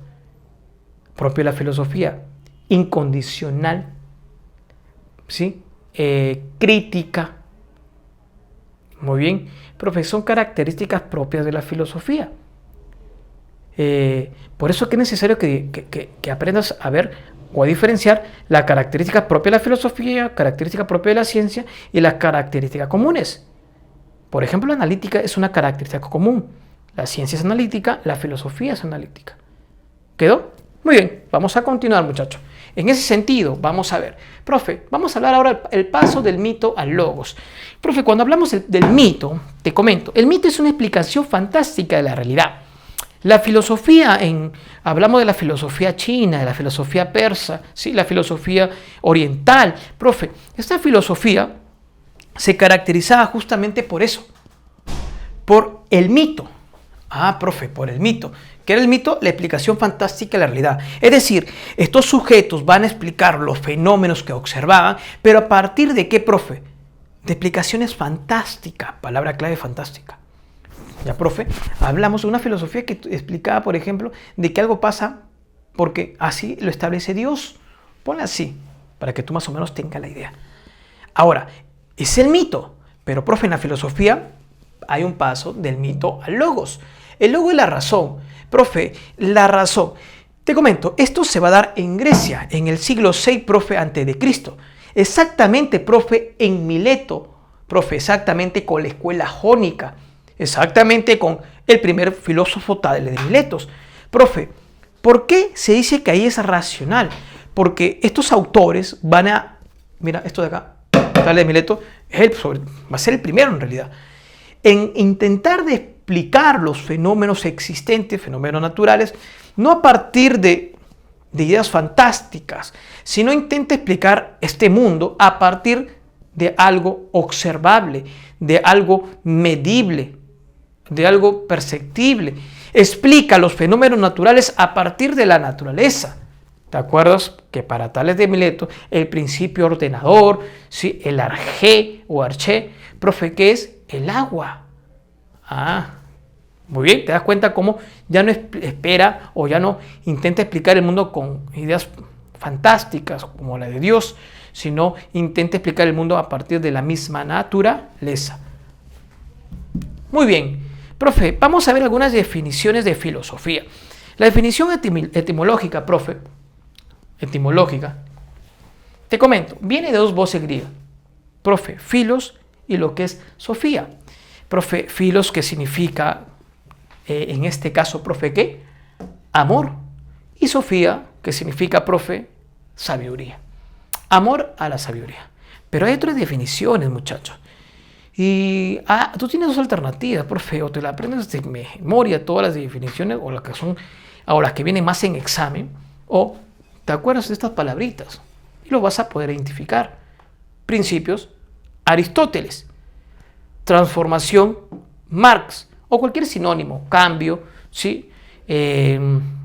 propio de la filosofía. Incondicional, ¿sí? Crítica. Muy bien, profe, son características propias de la filosofía. Por eso es que es necesario que aprendas a ver o a diferenciar las características propias de la filosofía, características propias de la ciencia y las características comunes. Por ejemplo, la analítica es una característica común. La ciencia es analítica, la filosofía es analítica. ¿Quedó? Muy bien, vamos a continuar, muchachos. En ese sentido, vamos a ver. Profe, vamos a hablar ahora el paso del mito al logos. Profe, cuando hablamos del mito, te comento, el mito es una explicación fantástica de la realidad. La filosofía, hablamos de la filosofía china, de la filosofía persa, ¿sí? La filosofía oriental. Profe, esta filosofía se caracterizaba justamente por eso, por el mito. Ah, profe, por el mito. ¿Qué era el mito? La explicación fantástica de la realidad. Es decir, estos sujetos van a explicar los fenómenos que observaban, pero ¿a partir de qué, profe? De explicaciones fantásticas, palabra clave fantástica. Ya, profe, hablamos de una filosofía que explicaba, por ejemplo, de que algo pasa porque así lo establece Dios. Ponle así, para que tú más o menos tengas la idea. Ahora, es el mito, pero, profe, en la filosofía hay un paso del mito al logos. El logos es la razón. Profe, la razón. Te comento, esto se va a dar en Grecia, en el siglo VI, profe, antes de Cristo. Exactamente, profe, en Mileto, profe, exactamente con la escuela jónica, exactamente con el primer filósofo Tales de Miletos. Profe, ¿por qué se dice que ahí es racional? Porque estos autores van a, mira, esto de acá, Tales de Mileto, va a ser el primero en realidad, en intentar de explicar los fenómenos existentes, fenómenos naturales, no a partir de ideas fantásticas, sino intenta explicar este mundo a partir de algo observable, de algo medible, de algo perceptible. Explica los fenómenos naturales a partir de la naturaleza. ¿Te acuerdas que para Tales de Mileto el principio ordenador, ¿sí? El arjé o arché, profe, ¿qué es? El agua. Muy bien, te das cuenta cómo ya no espera o ya no intenta explicar el mundo con ideas fantásticas como la de Dios, sino intenta explicar el mundo a partir de la misma naturaleza. Muy bien, profe, vamos a ver algunas definiciones de filosofía. La definición etimológica, profe, etimológica, te comento, viene de dos voces griegas, profe, filos y lo que es sofía. Profe, filos, que significa, en este caso, profe, ¿qué? Amor. Y sofía, que significa, profe, sabiduría. Amor a la sabiduría. Pero hay otras definiciones, muchachos. Y tú tienes dos alternativas, profe, o te la aprendes de memoria todas las definiciones, o las que son, o las que vienen más en examen, o te acuerdas de estas palabritas y lo vas a poder identificar. Principios, Aristóteles. Transformación, Marx, o cualquier sinónimo, cambio, ¿sí?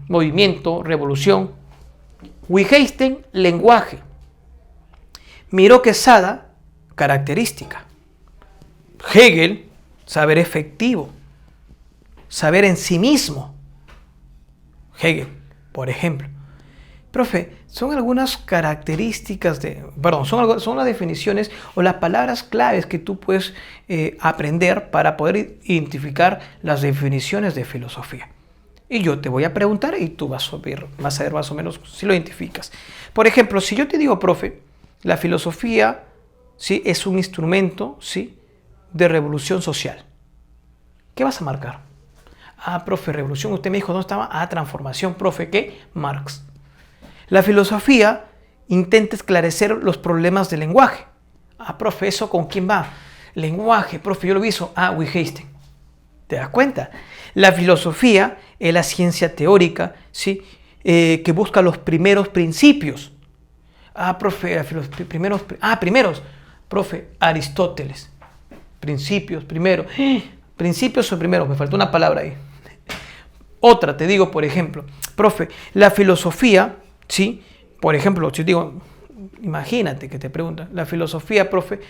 Movimiento, revolución. Wittgenstein, lenguaje. Miró Quesada, característica. Hegel, saber efectivo, saber en sí mismo. Hegel, por ejemplo. Profe, son algunas características son las definiciones o las palabras claves que tú puedes aprender para poder identificar las definiciones de filosofía. Y yo te voy a preguntar y tú vas a ver más o menos si lo identificas. Por ejemplo, si yo te digo, profe, la filosofía, ¿sí?, es un instrumento, ¿sí?, de revolución social. ¿Qué vas a marcar? Profe, revolución, usted me dijo dónde estaba. Transformación, profe, ¿qué? Marx. La filosofía intenta esclarecer los problemas del lenguaje. Profe, ¿eso con quién va? Lenguaje, profe, yo lo hizo. Wittgenstein. ¿Te das cuenta? La filosofía es la ciencia teórica, ¿sí?, que busca los primeros principios. Profe, primeros. Profe, Aristóteles. Principios, primero. Principios o primero, me faltó una palabra ahí. Otra, te digo, por ejemplo, profe, la filosofía, ¿sí? Por ejemplo, si digo, imagínate que te preguntan, la filosofía, profe,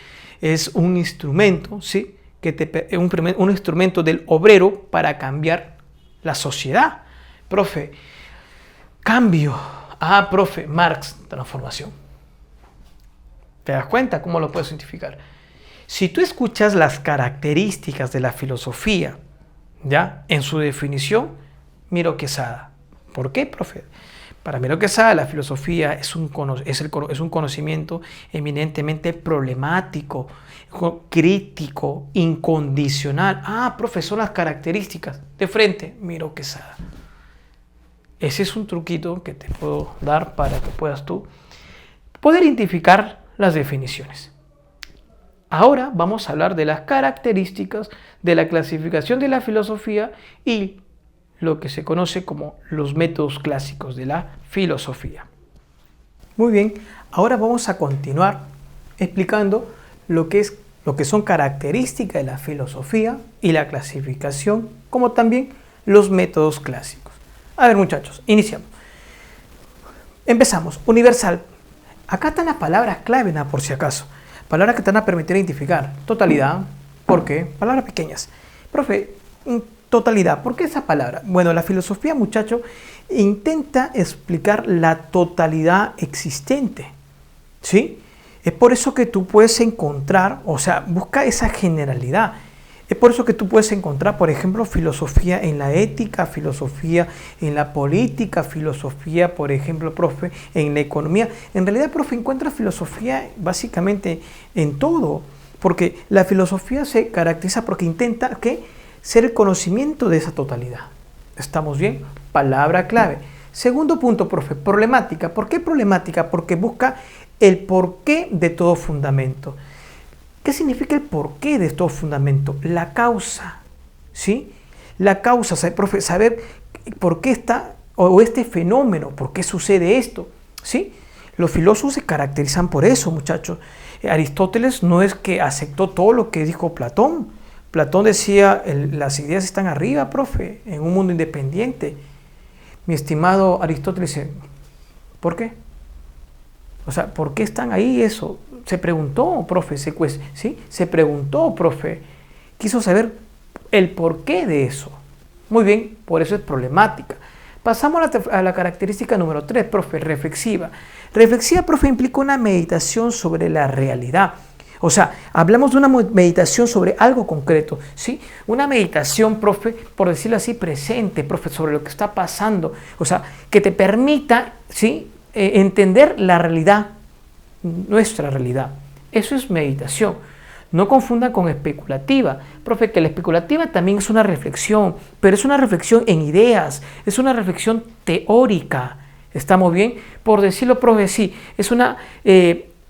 es un instrumento, ¿sí?, un instrumento del obrero para cambiar la sociedad. Profe, cambio. Profe, Marx, transformación. ¿Te das cuenta cómo lo puedes identificar? Si tú escuchas las características de la filosofía, ¿ya?, en su definición, Miró Quesada. ¿Por qué, profe? Para Miró Quesada, la filosofía es un conocimiento eminentemente problemático, crítico, incondicional. Profe, son las características. De frente, Miró Quesada. Ese es un truquito que te puedo dar para que puedas tú poder identificar las definiciones. Ahora vamos a hablar de las características de la clasificación de la filosofía y lo que se conoce como los métodos clásicos de la filosofía. Muy bien, ahora vamos a continuar explicando lo que son características de la filosofía y la clasificación, como también los métodos clásicos. A ver, muchachos, iniciamos. Empezamos. Universal. Acá están las palabras clave, nada por si acaso. Palabras que te van a permitir identificar. Totalidad. ¿Por qué? Palabras pequeñas. Profe, totalidad. ¿Por qué esa palabra? Bueno, la filosofía, muchacho, intenta explicar la totalidad existente. ¿Sí? Es por eso que tú puedes encontrar, o sea, busca esa generalidad. Es por eso que tú puedes encontrar, por ejemplo, filosofía en la ética, filosofía en la política, filosofía, por ejemplo, profe, en la economía. En realidad, profe, encuentra filosofía básicamente en todo, porque la filosofía se caracteriza porque intenta ser el conocimiento de esa totalidad. ¿Estamos bien? Palabra clave. Segundo punto, profe, problemática. ¿Por qué problemática? Porque busca el porqué de todo fundamento. ¿Qué significa el porqué de todo fundamento? La causa, ¿sí? La causa, profe, saber por qué está, o este fenómeno, por qué sucede esto, ¿sí? Los filósofos se caracterizan por eso, muchachos. Aristóteles no es que aceptó todo lo que dijo Platón. Platón decía, las ideas están arriba, profe, en un mundo independiente. Mi estimado Aristóteles dice, ¿por qué? O sea, ¿por qué están ahí eso? Se preguntó, profe, ¿sí? Se preguntó, profe. Quiso saber el porqué de eso. Muy bien, por eso es problemática. Pasamos a la característica número 3, profe, reflexiva. Reflexiva, profe, implica una meditación sobre la realidad. O sea, hablamos de una meditación sobre algo concreto, ¿sí? Una meditación, profe, por decirlo así, presente, profe, sobre lo que está pasando. O sea, que te permita, ¿sí? Entender la realidad, nuestra realidad. Eso es meditación. No confundan con especulativa. Profe, que la especulativa también es una reflexión, pero es una reflexión en ideas, es una reflexión teórica. ¿Estamos bien? Por decirlo, profe, sí, es una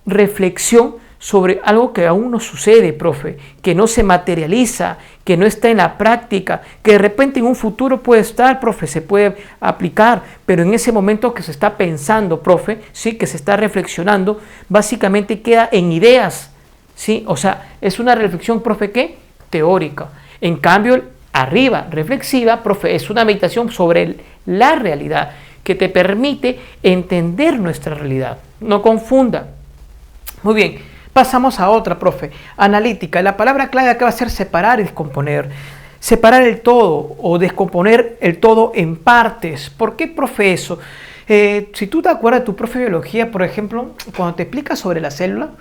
reflexión sobre algo que aún no sucede, profe, que no se materializa, que no está en la práctica, que de repente en un futuro puede estar, profe, se puede aplicar, pero en ese momento que se está pensando, profe, sí, que se está reflexionando, básicamente queda en ideas, sí, o sea, es una reflexión, profe, ¿qué? Teórica. En cambio, arriba, reflexiva, profe, es una meditación sobre la realidad que te permite entender nuestra realidad. No confunda. Muy bien. Pasamos a otra, profe, analítica. La palabra clave acá va a ser separar y descomponer. Separar el todo o descomponer el todo en partes. ¿Por qué, profe, eso? Si tú te acuerdas de tu profe de biología, por ejemplo, cuando te explica sobre la célula,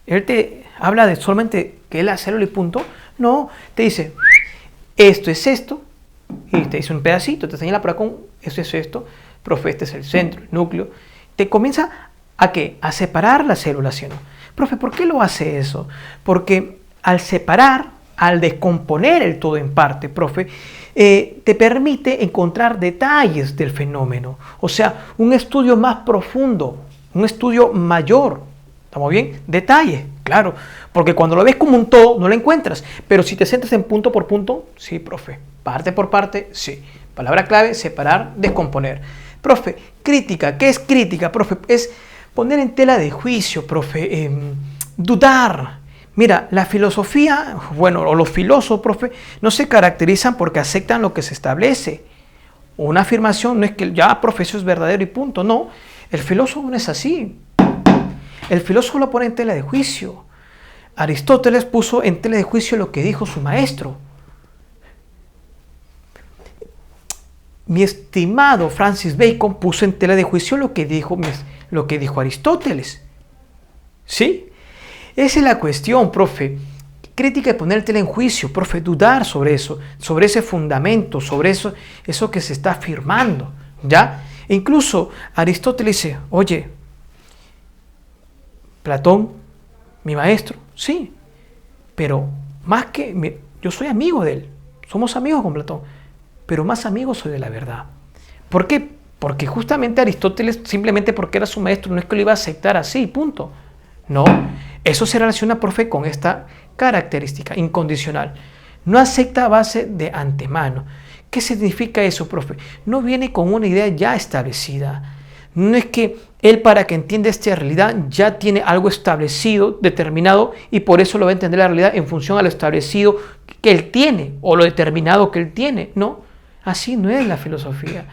él te habla de solamente que es la célula y punto. No, te dice, esto es esto, y te dice un pedacito, te señala por acá, esto es esto, profe, este es el centro, el núcleo. Te comienza ¿a qué? A separar la célula, ¿sí o no? Profe, ¿por qué lo hace eso? Porque al separar, al descomponer el todo en parte, profe, te permite encontrar detalles del fenómeno. O sea, un estudio más profundo, un estudio mayor. ¿Estamos bien? Detalles, claro. Porque cuando lo ves como un todo, no lo encuentras. Pero si te centras en punto por punto, sí, profe. Parte por parte, sí. Palabra clave, separar, descomponer. Profe, crítica. ¿Qué es crítica, profe? Es poner en tela de juicio, profe, dudar. Mira, la filosofía, bueno, o los filósofos, profe, no se caracterizan porque aceptan lo que se establece. Una afirmación no es que ya, profe, eso es verdadero y punto. No, el filósofo no es así. El filósofo lo pone en tela de juicio. Aristóteles puso en tela de juicio lo que dijo su maestro. Mi estimado Francis Bacon puso en tela de juicio lo que dijo Aristóteles. ¿Sí? Esa es la cuestión, profe. Crítica y ponértela en juicio, profe, dudar sobre eso, sobre ese fundamento, sobre eso que se está afirmando, ¿ya? E incluso Aristóteles dice, oye, Platón, mi maestro, sí, pero más que, yo soy amigo de él, somos amigos con Platón, pero más amigo soy de la verdad. ¿Por qué? Porque justamente Aristóteles, simplemente porque era su maestro, no es que lo iba a aceptar así, punto. No, eso se relaciona, profe, con esta característica incondicional. No acepta a base de antemano. ¿Qué significa eso, profe? No viene con una idea ya establecida. No es que él, para que entienda esta realidad, ya tiene algo establecido, determinado, y por eso lo va a entender la realidad en función a lo establecido que él tiene o lo determinado que él tiene. No, así no es la filosofía.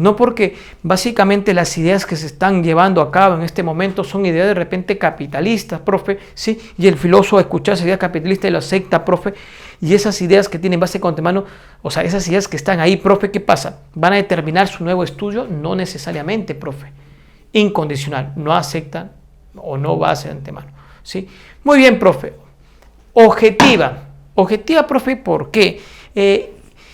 No porque básicamente las ideas que se están llevando a cabo en este momento son ideas de repente capitalistas, profe, ¿sí? Y el filósofo escucha esas ideas capitalistas y lo acepta, profe. Y esas ideas que tienen base contemano, o sea, esas ideas que están ahí, profe, ¿qué pasa? ¿Van a determinar su nuevo estudio? No necesariamente, profe. Incondicional, no aceptan o no va a ser antemano, ¿sí? Muy bien, profe. Objetiva. Objetiva, profe, ¿por qué?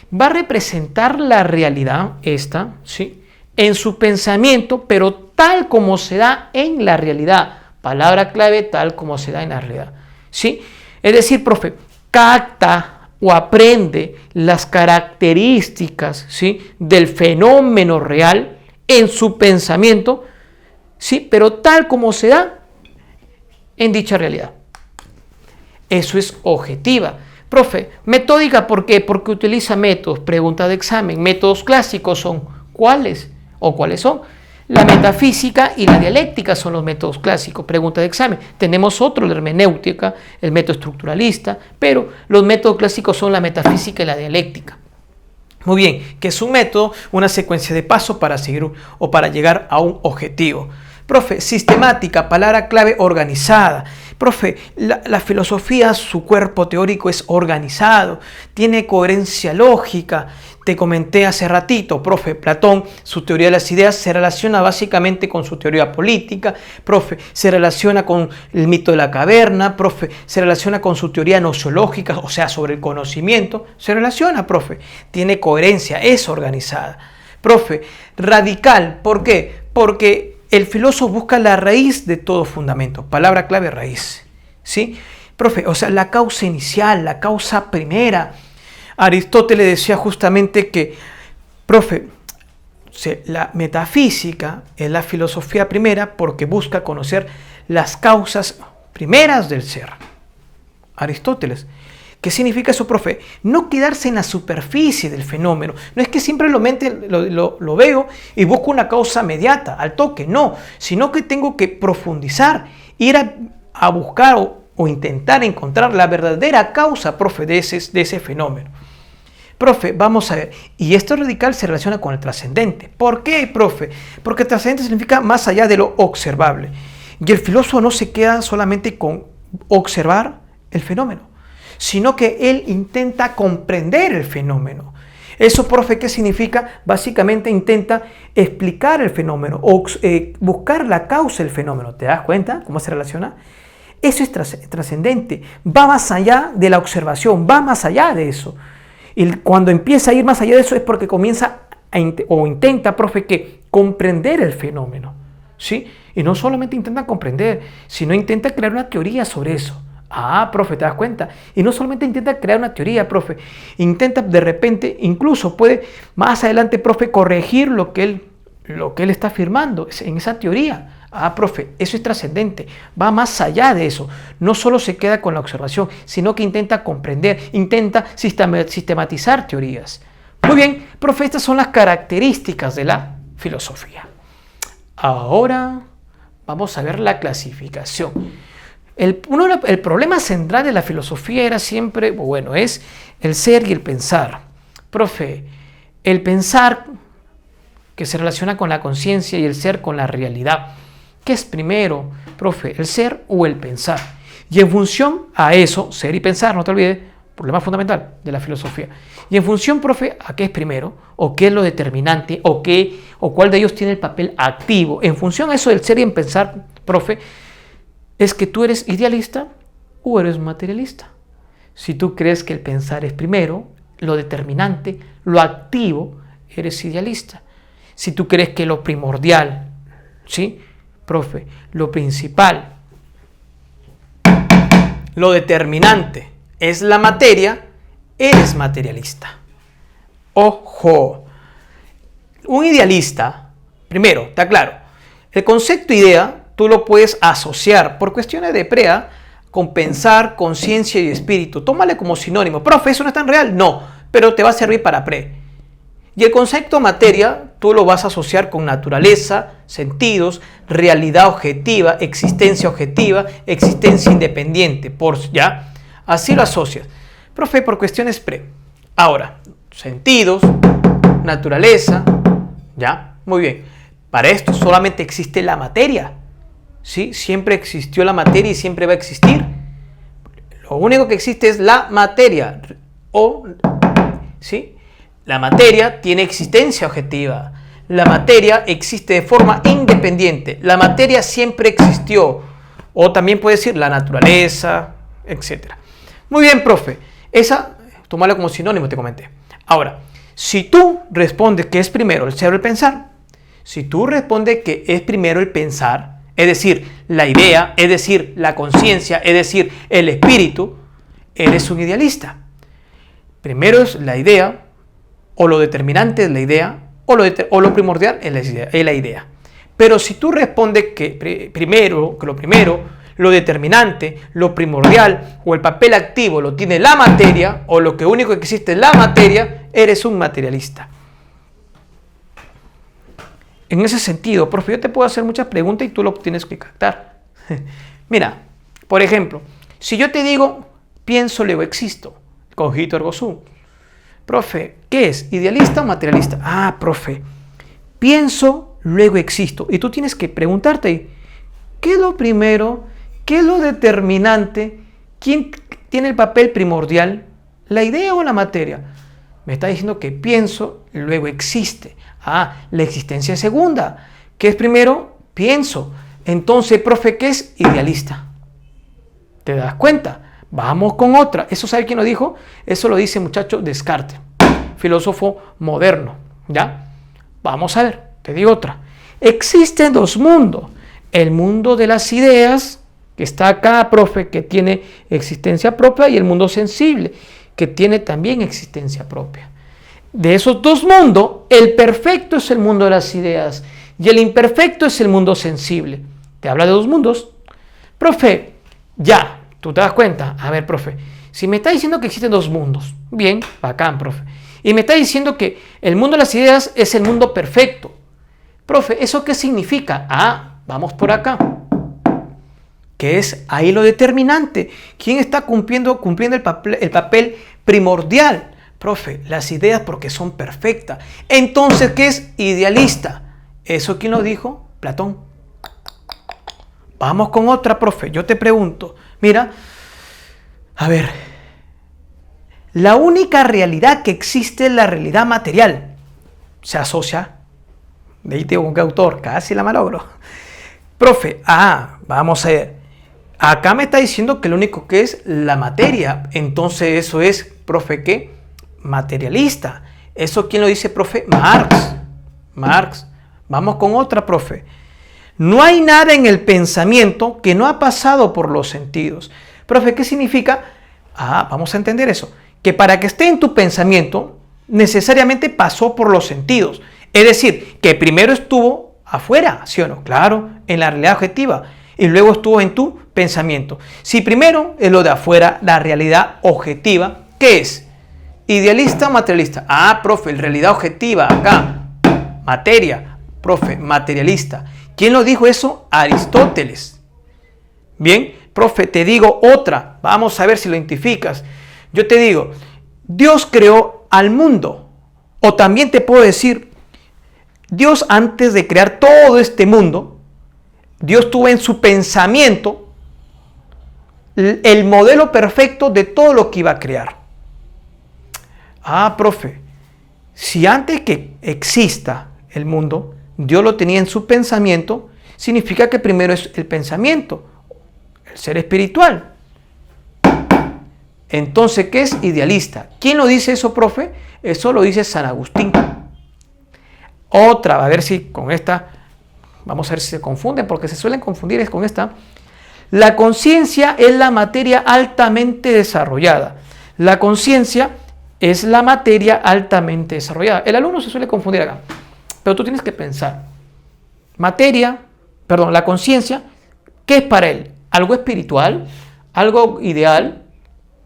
Va a representar la realidad, esta, ¿sí? En su pensamiento, pero tal como se da en la realidad. Palabra clave, tal como se da en la realidad, ¿sí? Es decir, profe, capta o aprende las características, ¿sí? Del fenómeno real en su pensamiento, ¿sí? Pero tal como se da en dicha realidad. Eso es objetiva. Profe, metódica, ¿por qué? Porque utiliza métodos, pregunta de examen. Métodos clásicos son ¿cuáles? ¿O cuáles son? La metafísica y la dialéctica son los métodos clásicos, pregunta de examen. Tenemos otro, la hermenéutica, el método estructuralista, pero los métodos clásicos son la metafísica y la dialéctica. Muy bien, que es un método, una secuencia de pasos para seguir o para llegar a un objetivo. Profe, sistemática, palabra clave, organizada. Profe, la filosofía, su cuerpo teórico es organizado, tiene coherencia lógica. Te comenté hace ratito, profe, Platón, su teoría de las ideas se relaciona básicamente con su teoría política. Profe, se relaciona con el mito de la caverna. Profe, se relaciona con su teoría nociológica, o sea, sobre el conocimiento. Se relaciona, profe, tiene coherencia, es organizada. Profe, radical, ¿por qué? Porque el filósofo busca la raíz de todo fundamento. Palabra clave, raíz. ¿Sí? Profe, o sea, la causa inicial, la causa primera. Aristóteles decía justamente que, profe, la metafísica es la filosofía primera porque busca conocer las causas primeras del ser. Aristóteles. ¿Qué significa eso, profe? No quedarse en la superficie del fenómeno. No es que simplemente lo veo y busco una causa inmediata, al toque, no. Sino que tengo que profundizar, ir a buscar o intentar encontrar la verdadera causa, profe, de ese fenómeno. Profe, vamos a ver. Y esto radical se relaciona con el trascendente. ¿Por qué, profe? Porque el trascendente significa más allá de lo observable. Y el filósofo no se queda solamente con observar el fenómeno, sino que él intenta comprender el fenómeno. Eso, profe, ¿qué significa? Básicamente intenta explicar el fenómeno o buscar la causa del fenómeno. ¿Te das cuenta cómo se relaciona? Eso es trascendente. Va más allá de la observación, va más allá de eso. Y cuando empieza a ir más allá de eso es porque comienza o intenta, profe, que comprender el fenómeno, ¿sí? Y no solamente intenta comprender, sino intenta crear una teoría sobre eso. Ah, profe, ¿te das cuenta? Y no solamente intenta crear una teoría, profe, intenta de repente, incluso puede más adelante, profe, corregir lo que él está afirmando en esa teoría. Ah, profe, eso es trascendente, va más allá de eso. No solo se queda con la observación, sino que intenta comprender, intenta sistematizar teorías. Muy bien, profe, estas son las características de la filosofía. Ahora vamos a ver la clasificación. El problema central de la filosofía era siempre, bueno, es el ser y el pensar. Profe, el pensar que se relaciona con la conciencia y el ser con la realidad. ¿Qué es primero, profe, el ser o el pensar? Y en función a eso, ser y pensar, no te olvides, problema fundamental de la filosofía. Y en función, profe, a qué es primero, o qué es lo determinante, o cuál de ellos tiene el papel activo. En función a eso del ser y el pensar, profe, es que tú eres idealista o eres materialista. Si tú crees que el pensar es primero, lo determinante, lo activo, eres idealista. Si tú crees que lo primordial, ¿sí? Profe, lo principal, lo determinante es la materia, eres materialista. Ojo, un idealista, primero, está claro, el concepto idea tú lo puedes asociar por cuestiones de prea con pensar, conciencia y espíritu. Tómale como sinónimo. Profe, ¿eso no es tan real? No, pero te va a servir para pre. Y el concepto materia tú lo vas a asociar con naturaleza, sentidos, realidad objetiva, existencia independiente. ¿Ya? Así lo asocias. Profe, por cuestiones pre. Ahora, sentidos, naturaleza, ¿Ya? Muy bien. Para esto solamente existe la materia. ¿Sí? Siempre existió la materia y siempre va a existir. Lo único que existe es la materia. ¿Sí? La materia tiene existencia objetiva. La materia existe de forma independiente. La materia siempre existió. O también puede decir la naturaleza, etc. Muy bien, profe. Esa, tomarla como sinónimo, te comenté. Ahora, si tú respondes que es primero el ser o el pensar, si tú respondes que es primero el pensar, es decir, la idea, es decir, la conciencia, es decir, el espíritu, eres un idealista. Primero es la idea, o lo determinante es la idea, o lo primordial es la idea. Pero si tú respondes que lo determinante, lo primordial o el papel activo lo tiene la materia, o lo que único que existe es la materia, eres un materialista. En ese sentido, profe, yo te puedo hacer muchas preguntas y tú lo tienes que captar. Mira, por ejemplo, si yo te digo, pienso, luego existo, cogito ergo sum. Profe, ¿qué es? ¿Idealista o materialista? Ah, profe, pienso, luego existo. Y tú tienes que preguntarte, ¿qué es lo primero? ¿Qué es lo determinante? ¿Quién tiene el papel primordial? ¿La idea o la materia? Me está diciendo que pienso, luego existe. Ah, la existencia es segunda. ¿Qué es primero? Pienso. Entonces, profe, ¿qué es? Idealista. ¿Te das cuenta? Vamos con otra. ¿Eso sabe quién lo dijo? Eso lo dice, muchacho, Descartes, filósofo moderno. ¿Ya? Vamos a ver, te digo otra. Existen dos mundos. El mundo de las ideas, que está acá, profe, que tiene existencia propia, y el mundo sensible, que tiene también existencia propia. De esos dos mundos, el perfecto es el mundo de las ideas y el imperfecto es el mundo sensible. ¿Te habla de dos mundos? Profe, ya, tú te das cuenta. A ver, profe, si me está diciendo que existen dos mundos, bien, bacán, profe. Y me está diciendo que el mundo de las ideas es el mundo perfecto. Profe, ¿eso qué significa? Ah, vamos por acá. ¿Qué es ahí lo determinante? ¿Quién está cumpliendo el papel primordial? Profe, las ideas porque son perfectas. Entonces, ¿qué es idealista? ¿Eso quién lo dijo? Platón. Vamos con otra, profe. Yo te pregunto, mira, a ver, la única realidad que existe es la realidad material. Se asocia, de ahí tengo un autor, casi la malogro. Profe, vamos a ver. Acá me está diciendo que lo único que es la materia. Entonces eso es, profe, ¿qué? Materialista. ¿Eso quién lo dice, profe? Marx. Vamos con otra, profe. No hay nada en el pensamiento que no ha pasado por los sentidos. Profe, ¿qué significa? Vamos a entender eso. Que para que esté en tu pensamiento, necesariamente pasó por los sentidos. Es decir, que primero estuvo afuera, ¿sí o no? Claro, en la realidad objetiva. Y luego estuvo en tu pensamiento. Si primero es lo de afuera, la realidad objetiva, ¿qué es? ¿Idealista o materialista? Profe, realidad objetiva, acá. Materia, profe, materialista. ¿Quién lo dijo eso? Aristóteles. Bien, profe, te digo otra. Vamos a ver si lo identificas. Yo te digo, Dios creó al mundo. O también te puedo decir, Dios antes de crear todo este mundo, Dios tuvo en su pensamiento el modelo perfecto de todo lo que iba a crear. Profe, si antes que exista el mundo, Dios lo tenía en su pensamiento, significa que primero es el pensamiento, el ser espiritual. Entonces, ¿qué es idealista? ¿Quién lo dice eso, profe? Eso lo dice San Agustín. Otra, a ver si con esta, vamos a ver si se confunden, porque se suelen confundir es con esta. La conciencia es la materia altamente desarrollada. La conciencia es la materia altamente desarrollada. El alumno se suele confundir acá, pero tú tienes que pensar. La conciencia, ¿qué es para él? ¿Algo espiritual? ¿Algo ideal?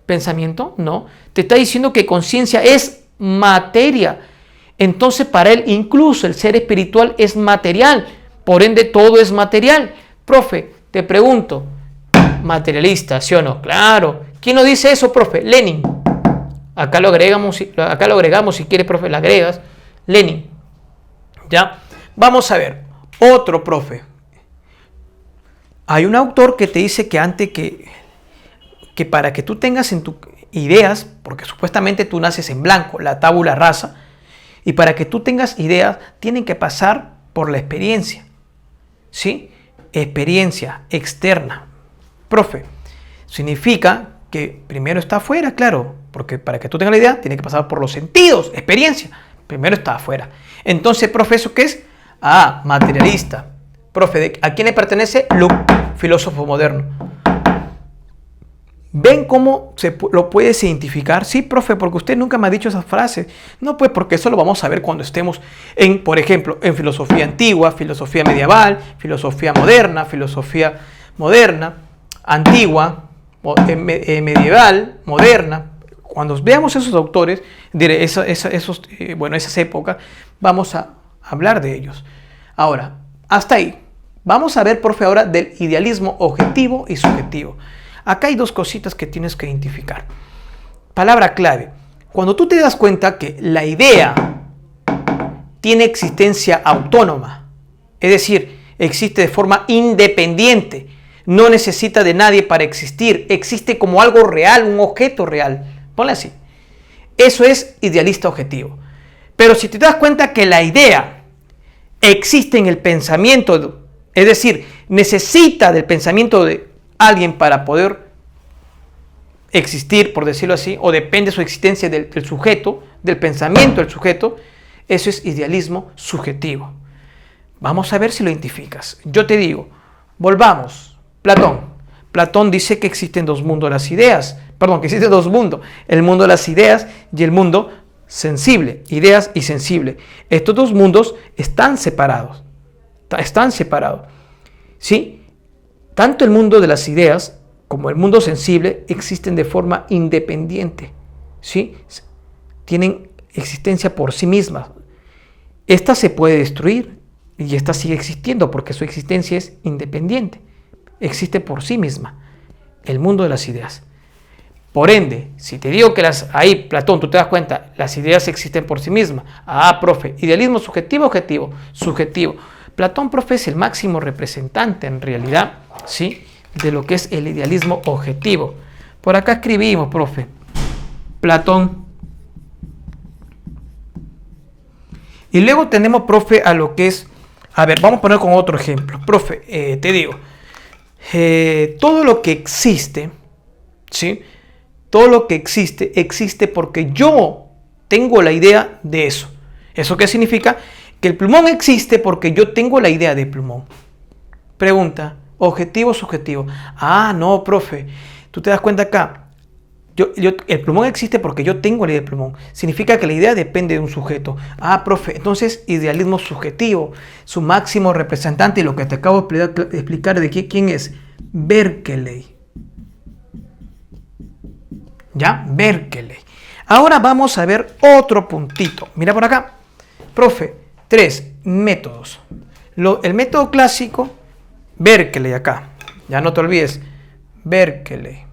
¿Pensamiento? No. Te está diciendo que conciencia es materia. Entonces para él incluso el ser espiritual es material. Por ende todo es material. Profe, te pregunto, ¿materialista, sí o no? Claro. ¿Quién nos dice eso, profe? Lenin. Acá lo agregamos si quieres, profe, lo agregas. Lenin. ¿Ya? Vamos a ver, otro profe. Hay un autor que te dice que antes que para que tú tengas en tus ideas, porque supuestamente tú naces en blanco, la tabula rasa, y para que tú tengas ideas, tienen que pasar por la experiencia, ¿sí? Experiencia externa. Profe, significa que primero está afuera, claro, porque para que tú tengas la idea, tiene que pasar por los sentidos, experiencia. Primero está afuera. Entonces, profe, ¿eso qué es? Ah, materialista. Profe, ¿a quién le pertenece? Luke, filósofo moderno. ¿Ven cómo lo puedes identificar? Sí, profe, porque usted nunca me ha dicho esa frase. No, pues porque eso lo vamos a ver cuando estemos en, por ejemplo, en filosofía antigua, filosofía medieval, filosofía moderna, antigua, medieval, moderna. Cuando veamos esos autores, esas épocas, vamos a hablar de ellos. Ahora, hasta ahí. Vamos a ver, profe, ahora del idealismo objetivo y subjetivo. Acá hay dos cositas que tienes que identificar. Palabra clave. Cuando tú te das cuenta que la idea tiene existencia autónoma, es decir, existe de forma independiente, no necesita de nadie para existir, existe como algo real, un objeto real. Ponle así. Eso es idealista objetivo. Pero si te das cuenta que la idea existe en el pensamiento, es decir, necesita del pensamiento de alguien para poder existir, por decirlo así, o depende su existencia del sujeto, del pensamiento del sujeto, eso es idealismo subjetivo. Vamos a ver si lo identificas. Yo te digo, volvamos. Platón. Platón dice que existen dos mundos de las ideas. Perdón, que existen dos mundos. El mundo de las ideas y el mundo sensible. Ideas y sensible. Estos dos mundos están separados. Están separados. ¿Sí? Tanto el mundo de las ideas como el mundo sensible existen de forma independiente. ¿Sí? Tienen existencia por sí mismas. Esta se puede destruir y esta sigue existiendo porque su existencia es independiente. Existe por sí misma. El mundo de las ideas. Por ende, si te digo que ahí, Platón, tú te das cuenta, las ideas existen por sí mismas. Ah, profe, idealismo subjetivo, objetivo, subjetivo. Platón, profe, es el máximo representante en realidad, ¿sí?, de lo que es el idealismo objetivo. Por acá escribimos, profe, Platón. Y luego tenemos, profe, a lo que es, a ver, vamos a poner con otro ejemplo. Profe, te digo, todo lo que existe, ¿sí?, todo lo que existe, existe porque yo tengo la idea de eso. ¿Eso qué significa? Que el plumón existe porque yo tengo la idea de plumón. Pregunta, objetivo o subjetivo. Ah, no, profe. Tú te das cuenta acá. El plumón existe porque yo tengo la idea de plumón. Significa que la idea depende de un sujeto. Ah, profe. Entonces, idealismo subjetivo. Su máximo representante, y lo que te acabo de explicar de quién es. Berkeley. ¿Ya? Berkeley. Ahora vamos a ver otro puntito. Mira por acá. Profe, 3 métodos. El método clásico, Berkeley acá. Ya no te olvides. Berkeley.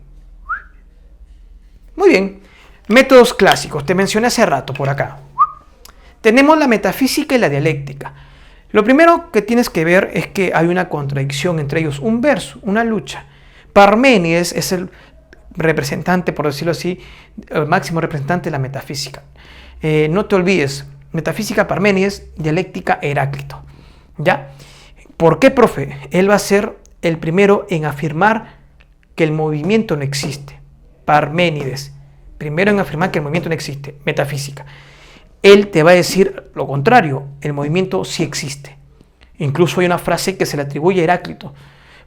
Muy bien. Métodos clásicos. Te mencioné hace rato por acá. Tenemos la metafísica y la dialéctica. Lo primero que tienes que ver es que hay una contradicción entre ellos. Un verso, una lucha. Parménides es el representante, por decirlo así, el máximo representante de la metafísica. No te olvides, metafísica Parménides, dialéctica Heráclito. ¿Ya? ¿Por qué, profe? Él va a ser el primero en afirmar que el movimiento no existe. Parménides, primero en afirmar que el movimiento no existe, metafísica. Él te va a decir lo contrario, el movimiento sí existe. Incluso hay una frase que se le atribuye a Heráclito.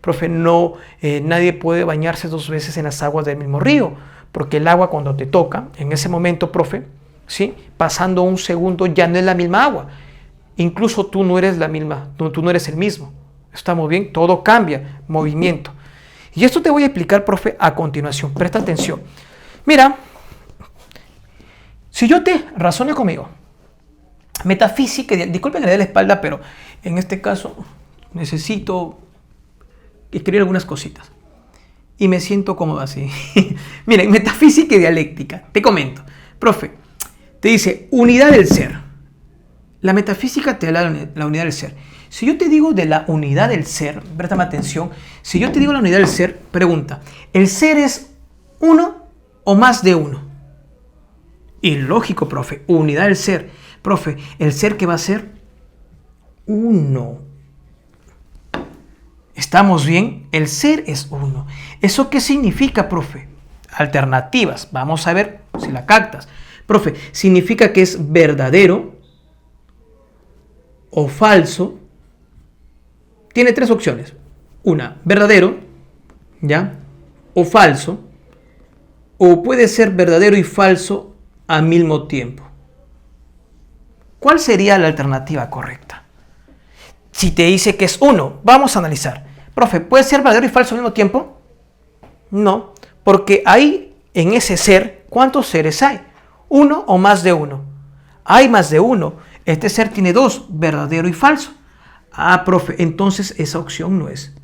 Profe, no, nadie puede bañarse 2 veces en las aguas del mismo río, porque el agua cuando te toca, en ese momento, profe, ¿sí?, pasando un segundo ya no es la misma agua. Incluso tú no eres la misma, tú no eres el mismo. ¿Estamos bien? Todo cambia, movimiento. Y esto te voy a explicar, profe, a continuación. Presta atención. Mira, si yo te razono conmigo, metafísica, disculpe que le dé la espalda, pero en este caso necesito escribir algunas cositas. Y me siento cómodo así. Miren, metafísica y dialéctica. Te comento. Profe, te dice unidad del ser. La metafísica te habla de la unidad del ser. Si yo te digo de la unidad del ser, préstame atención, si yo te digo la unidad del ser, pregunta, ¿el ser es uno o más de uno? Y lógico, profe, unidad del ser. Profe, ¿el ser qué va a ser? Uno. ¿Estamos bien? El ser es uno. ¿Eso qué significa, profe? Alternativas. Vamos a ver si la captas. Profe, significa que es verdadero o falso. Tiene tres opciones. Una, verdadero, ¿ya? O falso. O puede ser verdadero y falso al mismo tiempo. ¿Cuál sería la alternativa correcta? Si te dice que es uno, vamos a analizar. Profe, ¿puede ser verdadero y falso al mismo tiempo? No, porque ahí, en ese ser, ¿cuántos seres hay? ¿Uno o más de uno? Hay más de uno. Este ser tiene dos, verdadero y falso. Ah, profe, entonces esa opción no es.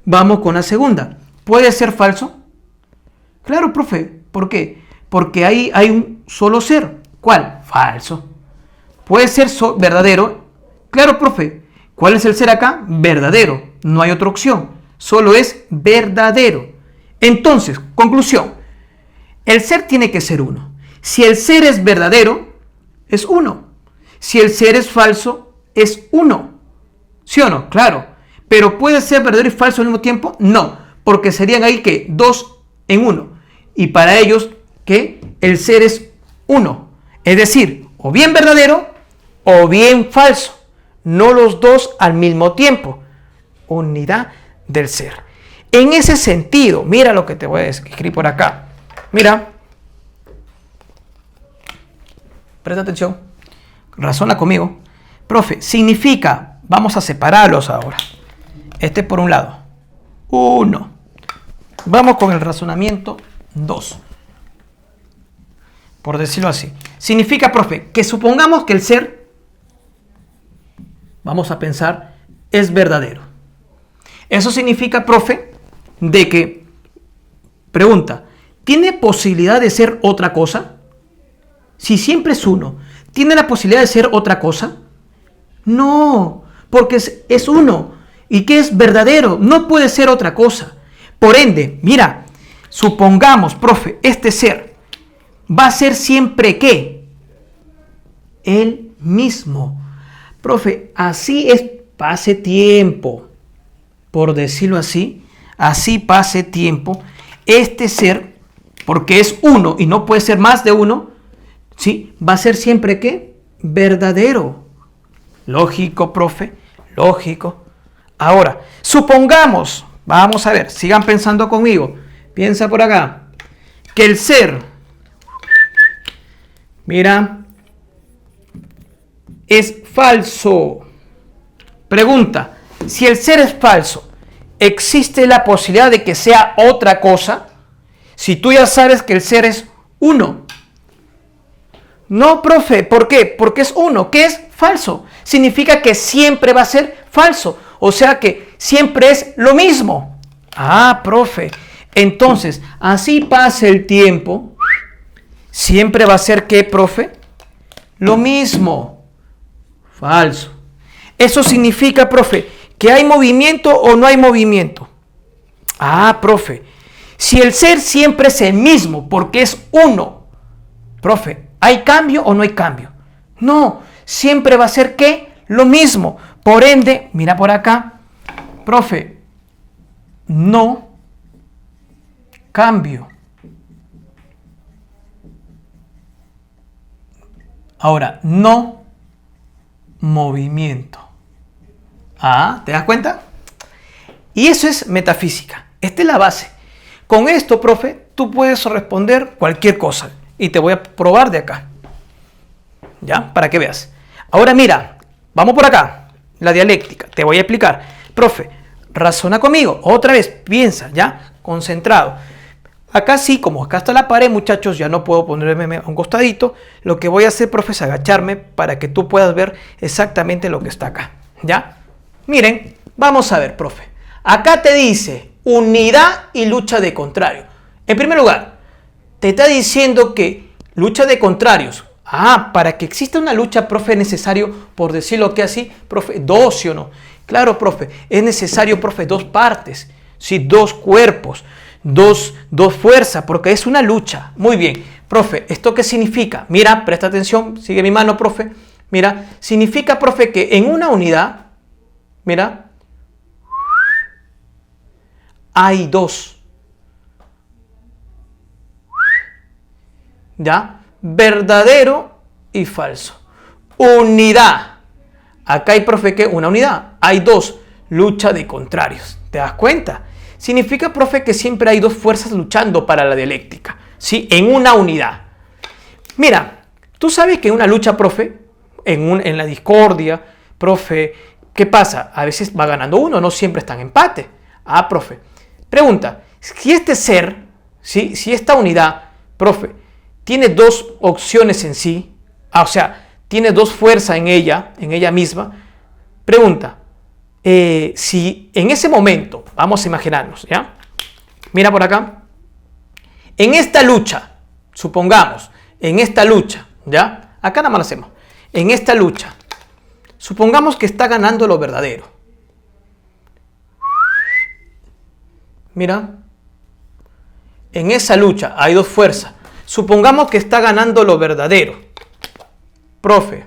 Vamos con la segunda. ¿Puede ser falso? Claro, profe. ¿Por qué? Porque ahí hay un solo ser. ¿Cuál? Falso. ¿Puede ser verdadero? Claro, profe. ¿Cuál es el ser acá? Verdadero. No hay otra opción. Solo es verdadero. Entonces, conclusión. El ser tiene que ser uno. Si el ser es verdadero, es uno. Si el ser es falso, es uno. ¿Sí o no? Claro. ¿Pero puede ser verdadero y falso al mismo tiempo? No. Porque serían ahí que dos en uno. Y para ellos, que el ser es uno. Es decir, o bien verdadero o bien falso. No los dos al mismo tiempo. Unidad del ser. En ese sentido, mira lo que te voy a escribir por acá. Mira. Presta atención. Razona conmigo. Profe, significa, vamos a separarlos ahora. Este por un lado. 1. Vamos con el razonamiento 2. Por decirlo así. Significa, profe, que supongamos que el ser, vamos a pensar, es verdadero. Eso significa, profe, de que, pregunta, ¿tiene posibilidad de ser otra cosa? Si siempre es uno, ¿tiene la posibilidad de ser otra cosa? No, porque es uno. ¿Y qué es verdadero? No puede ser otra cosa. Por ende, mira, supongamos, profe, este ser va a ser siempre ¿qué? El mismo. Profe, así es, pase tiempo. Por decirlo así, así pase tiempo. Este ser, porque es uno y no puede ser más de uno, ¿sí? Va a ser siempre ¿qué? Verdadero. Lógico, profe, lógico. Ahora, supongamos, vamos a ver, sigan pensando conmigo. Piensa por acá, que el ser, mira, es falso. Pregunta, si el ser es falso, ¿existe la posibilidad de que sea otra cosa? Si tú ya sabes que el ser es uno. No, profe, ¿por qué? Porque es uno. ¿Qué es falso? Significa que siempre va a ser falso. O sea que siempre es lo mismo. Ah, profe. Entonces, así pasa el tiempo. Siempre va a ser ¿qué, profe? Lo mismo. Falso. Eso significa, profe, que hay movimiento o no hay movimiento. Ah, profe. Si el ser siempre es el mismo porque es uno. Profe, ¿hay cambio o no hay cambio? No, siempre va a ser ¿qué? Lo mismo. Por ende, mira por acá, profe, no cambio. Ahora, no movimiento. Ah, ¿te das cuenta? Y eso es metafísica. Esta es la base. Con esto, profe, tú puedes responder cualquier cosa. Y te voy a probar de acá. ¿Ya? Para que veas. Ahora mira, vamos por acá. La dialéctica. Te voy a explicar. Profe, razona conmigo. Otra vez, piensa, ¿ya? Concentrado. Acá sí, como acá está la pared, muchachos, ya no puedo ponerme a un costadito. Lo que voy a hacer, profe, es agacharme para que tú puedas ver exactamente lo que está acá. ¿Ya? Miren, vamos a ver, profe. Acá te dice unidad y lucha de contrario. En primer lugar, te está diciendo que lucha de contrarios. Ah, para que exista una lucha, profe, es necesario, por decirlo que así, profe, dos, ¿sí o no? Claro, profe, es necesario, profe, dos partes, ¿sí? Dos cuerpos, dos fuerzas, porque es una lucha. Muy bien, profe, ¿esto qué significa? Mira, presta atención, sigue mi mano, profe. Mira, significa, profe, que en una unidad, mira, hay dos. ¿Ya? Verdadero y falso. Unidad. Acá hay, profe, que una unidad. Hay dos. Lucha de contrarios. ¿Te das cuenta? Significa, profe, que siempre hay dos fuerzas luchando para la dialéctica. ¿Sí? En una unidad. Mira, tú sabes que en una lucha, profe, en la discordia, profe, ¿qué pasa? A veces va ganando uno, no siempre está en empate. Ah, profe. Pregunta, si este ser, ¿sí? Si esta unidad, profe, tiene dos opciones en sí, o sea, tiene dos fuerzas en ella misma, pregunta, si en ese momento, vamos a imaginarnos, ¿ya? Mira por acá, en esta lucha, supongamos, en esta lucha, ¿ya? Acá nada más lo hacemos, en esta lucha, supongamos que está ganando lo verdadero. Mira, en esa lucha hay dos fuerzas. Supongamos que está ganando lo verdadero. Profe,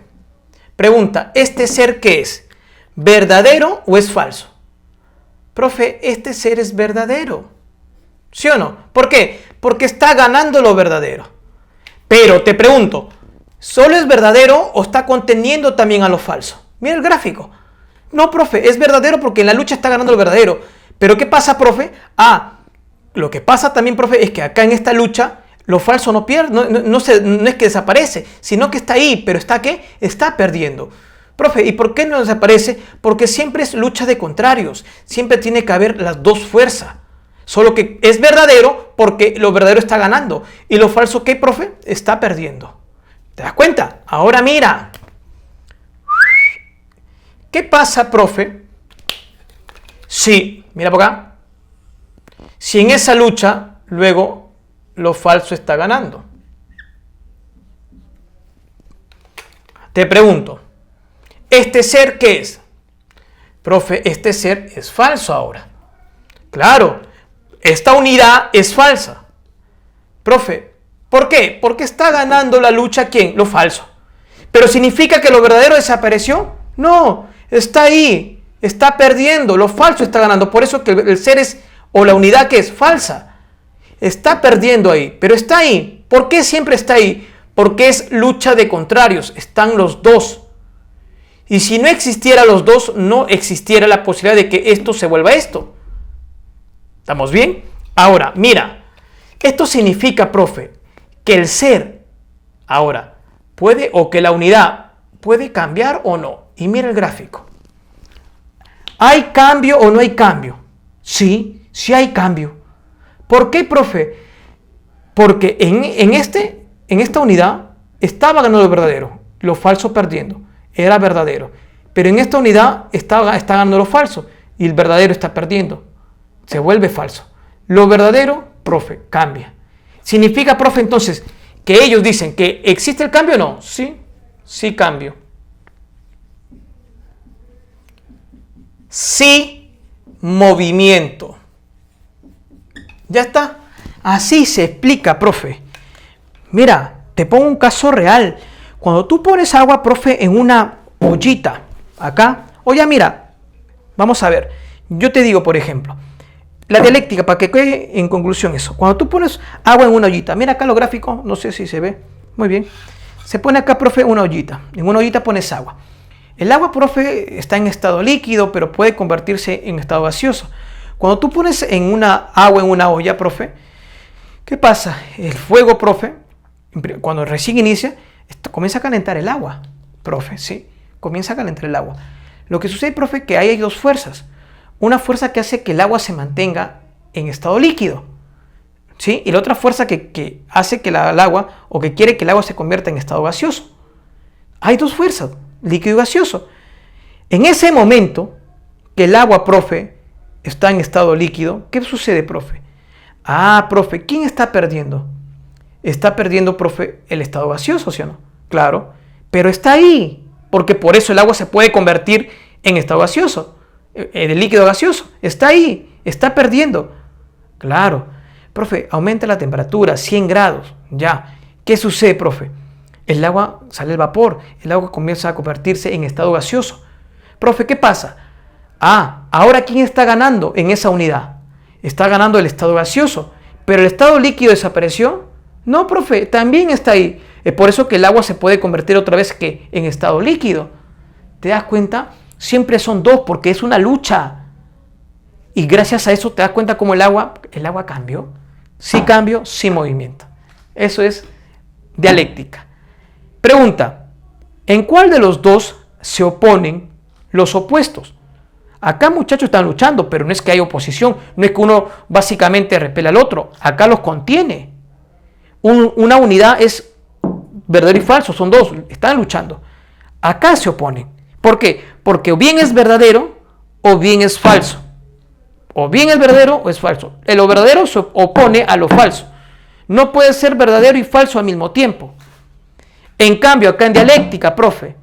pregunta, ¿este ser qué es? ¿Verdadero o es falso? Profe, este ser es verdadero. ¿Sí o no? ¿Por qué? Porque está ganando lo verdadero. Pero te pregunto, ¿solo es verdadero o está conteniendo también a lo falso? Mira el gráfico. No, profe, es verdadero porque en la lucha está ganando lo verdadero. Pero ¿qué pasa, profe? Ah, lo que pasa también, profe, es que acá en esta lucha lo falso no pierde, no es que desaparece, sino que está ahí, pero ¿está qué? Está perdiendo. Profe, ¿y por qué no desaparece? Porque siempre es lucha de contrarios, siempre tiene que haber las dos fuerzas. Solo que es verdadero porque lo verdadero está ganando y lo falso, ¿qué, profe? Está perdiendo. ¿Te das cuenta? Ahora mira. ¿Qué pasa, profe? Sí, mira por acá. Si en esa lucha, luego, lo falso está ganando. Te pregunto, ¿este ser qué es? Profe, este ser es falso ahora. Claro, esta unidad es falsa. Profe, ¿por qué? Porque está ganando la lucha, ¿quién? Lo falso. ¿Pero significa que lo verdadero desapareció? No, está ahí, está perdiendo, lo falso está ganando. Por eso que el ser es, o la unidad que es falsa, está perdiendo ahí, pero está ahí. ¿Por qué siempre está ahí? Porque es lucha de contrarios, están los dos. Y si no existiera los dos, no existiera la posibilidad de que esto se vuelva esto. ¿Estamos bien? Ahora, mira, esto significa, profe, que el ser, ahora, puede, o que la unidad puede cambiar o no. Y mira el gráfico. ¿Hay cambio o no hay cambio? Sí, sí hay cambio. ¿Por qué, profe? Porque en esta unidad estaba ganando lo verdadero, lo falso perdiendo, era verdadero. Pero en esta unidad está ganando lo falso y el verdadero está perdiendo, se vuelve falso. Lo verdadero, profe, cambia. ¿Significa, profe, entonces que ellos dicen que existe el cambio o no? Sí, sí cambio. Sí movimiento. Ya está. Así se explica, profe. Mira, te pongo un caso real. Cuando tú pones agua, profe, en una ollita, acá, oye, mira, vamos a ver. Yo te digo, por ejemplo, la dialéctica, para que quede en conclusión eso. Cuando tú pones agua en una ollita, mira acá los gráficos, no sé si se ve. Muy bien. Se pone acá, profe, una ollita. En una ollita pones agua. El agua, profe, está en estado líquido, pero puede convertirse en estado gaseoso. Cuando tú pones agua en una olla, profe, ¿qué pasa? El fuego, profe, cuando recién inicia, comienza a calentar el agua, profe, ¿sí? Comienza a calentar el agua. Lo que sucede, profe, que hay dos fuerzas. Una fuerza que hace que el agua se mantenga en estado líquido, ¿sí? Y la otra fuerza que hace que el agua, o que quiere que el agua se convierta en estado gaseoso. Hay dos fuerzas, líquido y gaseoso. En ese momento que el agua, profe, está en estado líquido, ¿qué sucede, profe? Ah, profe, ¿quién está perdiendo? Está perdiendo, profe, el estado gaseoso, ¿sí o no? Claro, pero está ahí, porque por eso el agua se puede convertir en estado gaseoso, de líquido gaseoso. Está ahí, está perdiendo. Claro, profe, aumenta la temperatura, 100 grados, ya. ¿Qué sucede, profe? El agua sale el vapor, el agua comienza a convertirse en estado gaseoso. Profe, ¿qué pasa? Ahora ¿quién está ganando en esa unidad? Está ganando el estado gaseoso, pero el estado líquido desapareció. No, profe, también está ahí. Es por eso que el agua se puede convertir otra vez en estado líquido. ¿Te das cuenta? Siempre son dos porque es una lucha. Y gracias a eso te das cuenta cómo el agua cambió. Sí cambio, sí movimiento. Eso es dialéctica. Pregunta, ¿en cuál de los dos se oponen los opuestos? Acá muchachos están luchando, pero no es que hay oposición, no es que uno básicamente repela al otro, acá los contiene. Una unidad es verdadero y falso, son dos, están luchando. Acá se oponen. ¿Por qué? Porque o bien es verdadero o bien es falso. O bien es verdadero o es falso. Lo verdadero se opone a lo falso. No puede ser verdadero y falso al mismo tiempo. En cambio, acá en dialéctica, profe,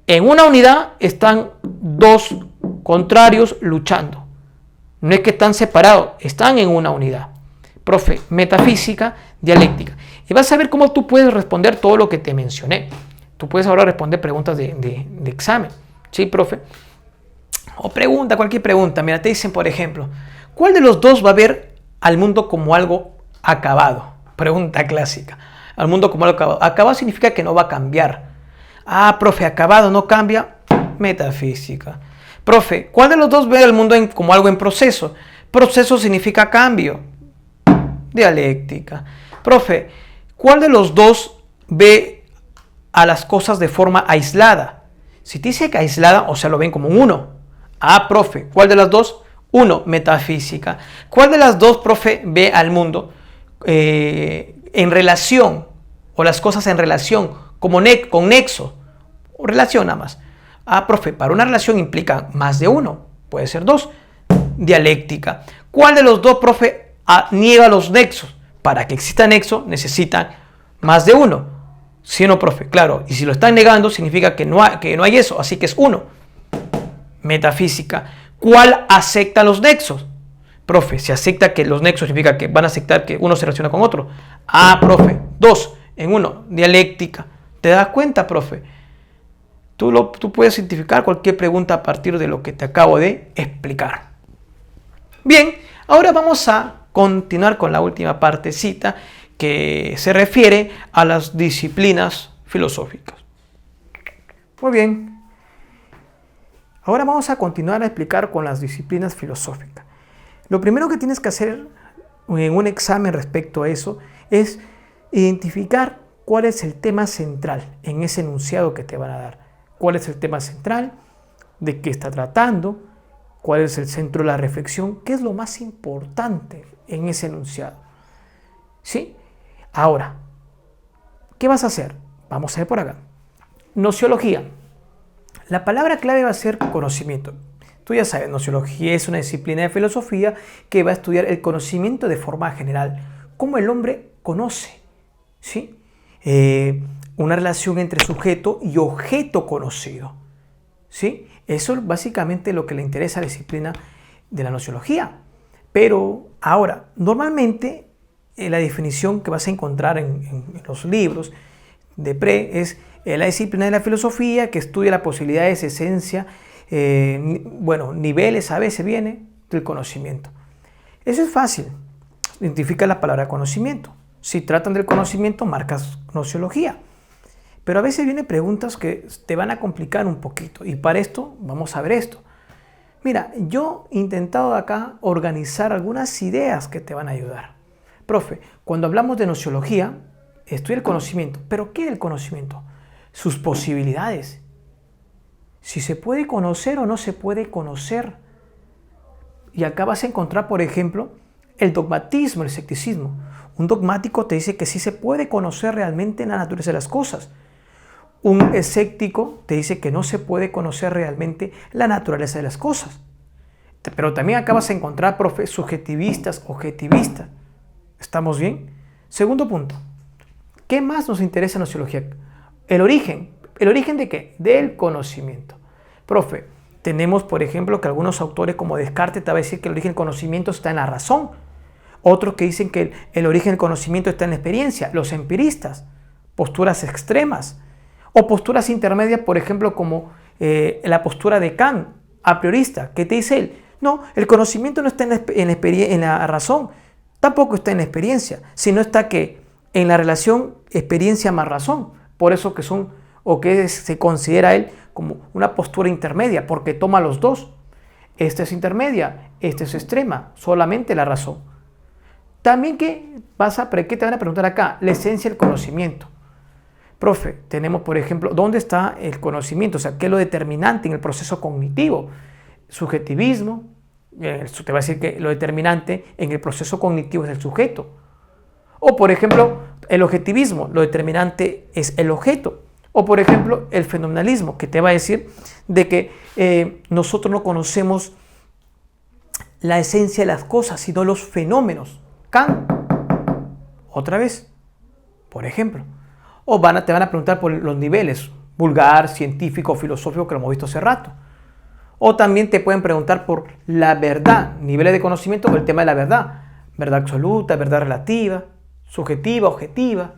en una unidad están dos contrarios luchando. No es que están separados, están en una unidad. Profe, metafísica, dialéctica. Y vas a ver cómo tú puedes responder todo lo que te mencioné. Tú puedes ahora responder preguntas de examen. ¿Sí, profe? O pregunta, cualquier pregunta. Mira, te dicen, por ejemplo, ¿cuál de los dos va a ver al mundo como algo acabado? Pregunta clásica. Al mundo como algo acabado. Acabado significa que no va a cambiar. Profe, acabado no cambia. Metafísica. Profe, ¿cuál de los dos ve al mundo como algo en proceso? Proceso significa cambio. Dialéctica. Profe, ¿cuál de los dos ve a las cosas de forma aislada? Si te dice que aislada, o sea, lo ven como un uno. Profe, ¿cuál de las dos? Uno, metafísica. ¿Cuál de las dos, profe, ve al mundo en relación, o las cosas en relación, como con nexo, o relación nada más? Profe, para una relación implica más de uno, puede ser dos. Dialéctica. ¿Cuál de los dos, profe, niega los nexos? Para que exista nexo necesitan más de uno. ¿Sí o no, profe? Claro, y si lo están negando significa que no hay eso, así que es uno. Metafísica. ¿Cuál acepta los nexos? Profe, si acepta que los nexos significa que van a aceptar que uno se relaciona con otro. Profe, dos en uno. Dialéctica. ¿Te das cuenta, profe? Tú puedes identificar cualquier pregunta a partir de lo que te acabo de explicar. Bien, ahora vamos a continuar con la última partecita que se refiere a las disciplinas filosóficas. Muy bien. Ahora vamos a continuar a explicar con las disciplinas filosóficas. Lo primero que tienes que hacer en un examen respecto a eso es identificar cuál es el tema central en ese enunciado que te van a dar. ¿Cuál es el tema central? ¿De qué está tratando? ¿Cuál es el centro de la reflexión? ¿Qué es lo más importante en ese enunciado? ¿Sí? Ahora, ¿qué vas a hacer? Vamos a ver por acá. Nociología. La palabra clave va a ser conocimiento. Tú ya sabes, nociología es una disciplina de filosofía que va a estudiar el conocimiento de forma general. Cómo el hombre conoce. ¿Sí? Una relación entre sujeto y objeto conocido. ¿Sí? Eso es básicamente lo que le interesa a la disciplina de la nociología. Pero ahora, normalmente la definición que vas a encontrar en los libros de es la disciplina de la filosofía que estudia las posibilidades, esencia, niveles a veces viene del conocimiento. Eso es fácil. Identifica la palabra conocimiento. Si tratan del conocimiento, marcas nociología. Pero a veces vienen preguntas que te van a complicar un poquito. Y para esto, vamos a ver esto. Mira, yo he intentado acá organizar algunas ideas que te van a ayudar. Profe, cuando hablamos de nociología, estudia el conocimiento. ¿Pero qué es el conocimiento? Sus posibilidades. Si se puede conocer o no se puede conocer. Y acá vas a encontrar, por ejemplo, el dogmatismo, el escepticismo. Un dogmático te dice que sí se puede conocer realmente la naturaleza de las cosas. Un escéptico te dice que no se puede conocer realmente la naturaleza de las cosas. Pero también acá vas a encontrar, profe, subjetivistas, objetivistas. ¿Estamos bien? Segundo punto. ¿Qué más nos interesa en nociología? el origen. ¿El origen de qué? Del conocimiento. Profe, tenemos, por ejemplo, que algunos autores como Descartes te va a decir que el origen del conocimiento está en la razón. Otros que dicen que el origen del conocimiento está en la experiencia. Los empiristas, posturas extremas. O posturas intermedias, por ejemplo, como la postura de Kant, a priorista. ¿Qué te dice él? No, el conocimiento no está en la razón, tampoco está en la experiencia, sino está que en la relación experiencia más razón. Por eso que son, o que se considera él como una postura intermedia, porque toma los dos. Esta es intermedia, esta es extrema, solamente la razón. También ¿qué te van a preguntar acá? La esencia del conocimiento. Profe, tenemos por ejemplo, ¿dónde está el conocimiento? O sea, ¿qué es lo determinante en el proceso cognitivo? Subjetivismo, te va a decir que lo determinante en el proceso cognitivo es el sujeto. O por ejemplo, el objetivismo, lo determinante es el objeto. O por ejemplo, el fenomenalismo, que te va a decir de que nosotros no conocemos la esencia de las cosas, sino los fenómenos. Kant, otra vez, por ejemplo. O te van a preguntar por los niveles, vulgar, científico, filosófico, que lo hemos visto hace rato. O también te pueden preguntar por la verdad, niveles de conocimiento o el tema de la verdad. Verdad absoluta, verdad relativa, subjetiva, objetiva.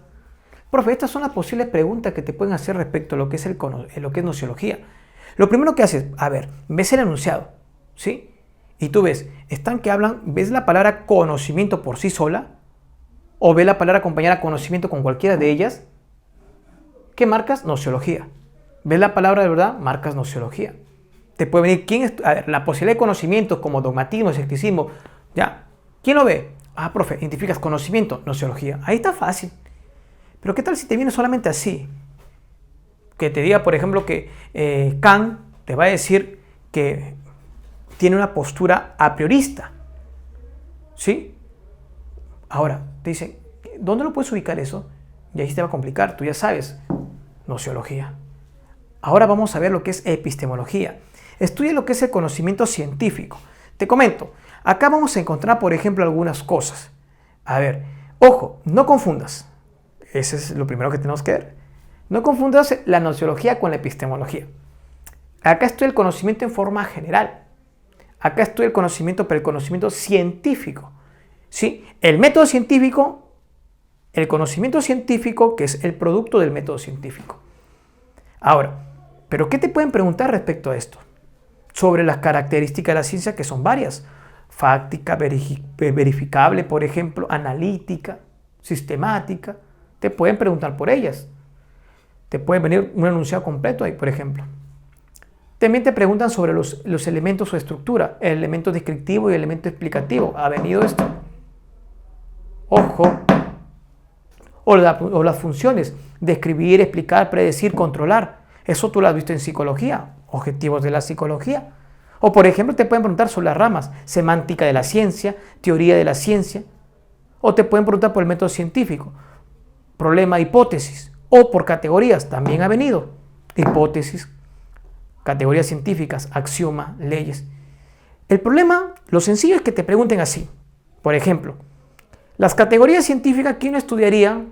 Profe, estas son las posibles preguntas que te pueden hacer respecto a lo que es, lo que es nociología. Lo primero que haces, a ver, ves el enunciado, ¿sí? Y tú ves, ves la palabra conocimiento por sí sola, o ves la palabra acompañada a conocimiento con cualquiera de ellas. ¿Qué marcas? Nociología. ¿Ves la palabra de verdad? Marcas nociología. Te puede venir la posibilidad de conocimientos como dogmatismo, escepticismo. Ya. ¿Quién lo ve? Ah, profe, identificas conocimiento, nociología. Ahí está fácil. Pero ¿qué tal si te viene solamente así? Que te diga, por ejemplo, que Kant te va a decir que tiene una postura a priorista. ¿Sí? Ahora, te dicen, ¿dónde lo puedes ubicar eso? Y ahí se te va a complicar, tú ya sabes. Nociología. Ahora vamos a ver lo que es epistemología. Estudia lo que es el conocimiento científico. Te comento, acá vamos a encontrar, por ejemplo, algunas cosas. A ver, ojo, no confundas. Ese es lo primero que tenemos que ver. No confundas la nociología con la epistemología. Acá estudia el conocimiento en forma general. Acá estudia el conocimiento, pero el conocimiento científico. ¿Sí? El método científico, el conocimiento científico, que es el producto del método científico. Ahora, ¿pero qué te pueden preguntar respecto a esto? Sobre las características de la ciencia, que son varias. Fáctica, verificable, por ejemplo, analítica, sistemática. Te pueden preguntar por ellas. Te puede venir un enunciado completo ahí, por ejemplo. También te preguntan sobre los elementos o estructura, el elemento descriptivo y el elemento explicativo. ¿Ha venido esto? Ojo. O las funciones, describir, explicar, predecir, controlar. Eso tú lo has visto en psicología, objetivos de la psicología. O por ejemplo te pueden preguntar sobre las ramas, semántica de la ciencia, teoría de la ciencia. O te pueden preguntar por el método científico, problema, hipótesis. O por categorías, también ha venido. Hipótesis, categorías científicas, axioma, leyes. El problema, lo sencillo es que te pregunten así. Por ejemplo, las categorías científicas, ¿quién estudiaría?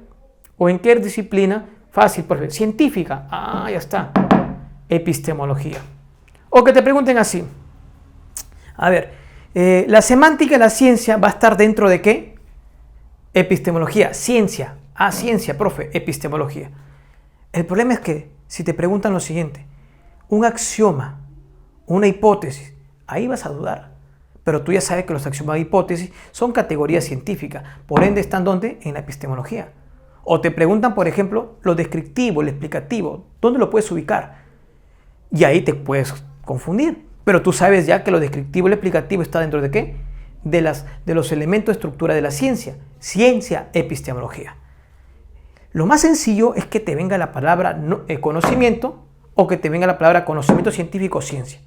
¿O en qué disciplina? Fácil, por ejemplo, científica. Ah, ya está. Epistemología. O que te pregunten así. A ver, la semántica de la ciencia va a estar dentro de ¿qué? Epistemología, ciencia. Ah, ciencia, profe, epistemología. El problema es que si te preguntan lo siguiente, un axioma, una hipótesis, ahí vas a dudar. Pero tú ya sabes que los axiomas e hipótesis son categorías científicas, por ende están ¿dónde? En la epistemología. O te preguntan, por ejemplo, lo descriptivo, lo explicativo, ¿dónde lo puedes ubicar? Y ahí te puedes confundir. Pero tú sabes ya que lo descriptivo y lo explicativo está dentro de ¿qué? De los elementos de estructura de la ciencia. Ciencia, epistemología. Lo más sencillo es que te venga la palabra conocimiento o que te venga la palabra conocimiento científico o ciencia,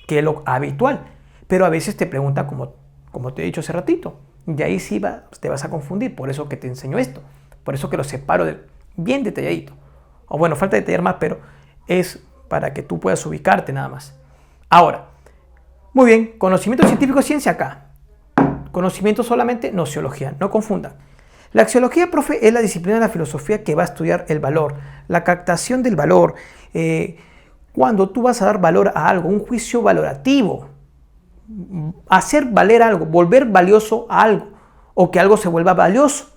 que es lo habitual. Pero a veces te preguntan, como te he dicho hace ratito, y ahí sí te vas a confundir. Por eso que te enseño esto. Por eso que lo separo bien detalladito. O bueno, falta detallar más, pero es para que tú puedas ubicarte nada más. Ahora, muy bien, conocimiento científico, ciencia acá. Conocimiento solamente, nociología, no confundan. La axiología, profe, es la disciplina de la filosofía que va a estudiar el valor, la captación del valor. Cuando tú vas a dar valor a algo, un juicio valorativo, hacer valer algo, volver valioso a algo, o que algo se vuelva valioso.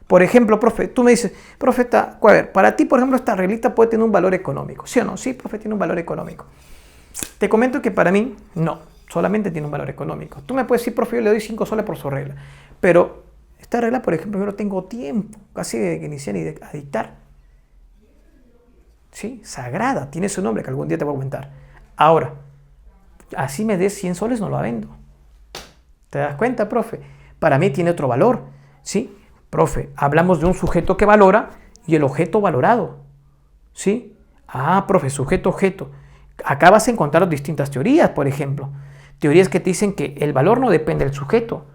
Por ejemplo, profe, tú me dices, profe, a ver, para ti, por ejemplo, esta reglita puede tener un valor económico, ¿sí o no? Sí, profe, tiene un valor económico. Te comento que para mí, no, solamente tiene un valor económico. Tú me puedes decir, profe, yo le doy 5 soles por su regla, pero esta regla, por ejemplo, yo no tengo tiempo, casi de que inicié a dictar. ¿Sí? Sagrada, tiene su nombre que algún día te voy a comentar. Ahora, así me des 100 soles, no la vendo. ¿Te das cuenta, profe? Para mí tiene otro valor, ¿sí? Profe, hablamos de un sujeto que valora y el objeto valorado, ¿sí? Ah, profe, sujeto-objeto. Acá vas a encontrar distintas teorías, por ejemplo. Teorías que te dicen que el valor no depende del sujeto,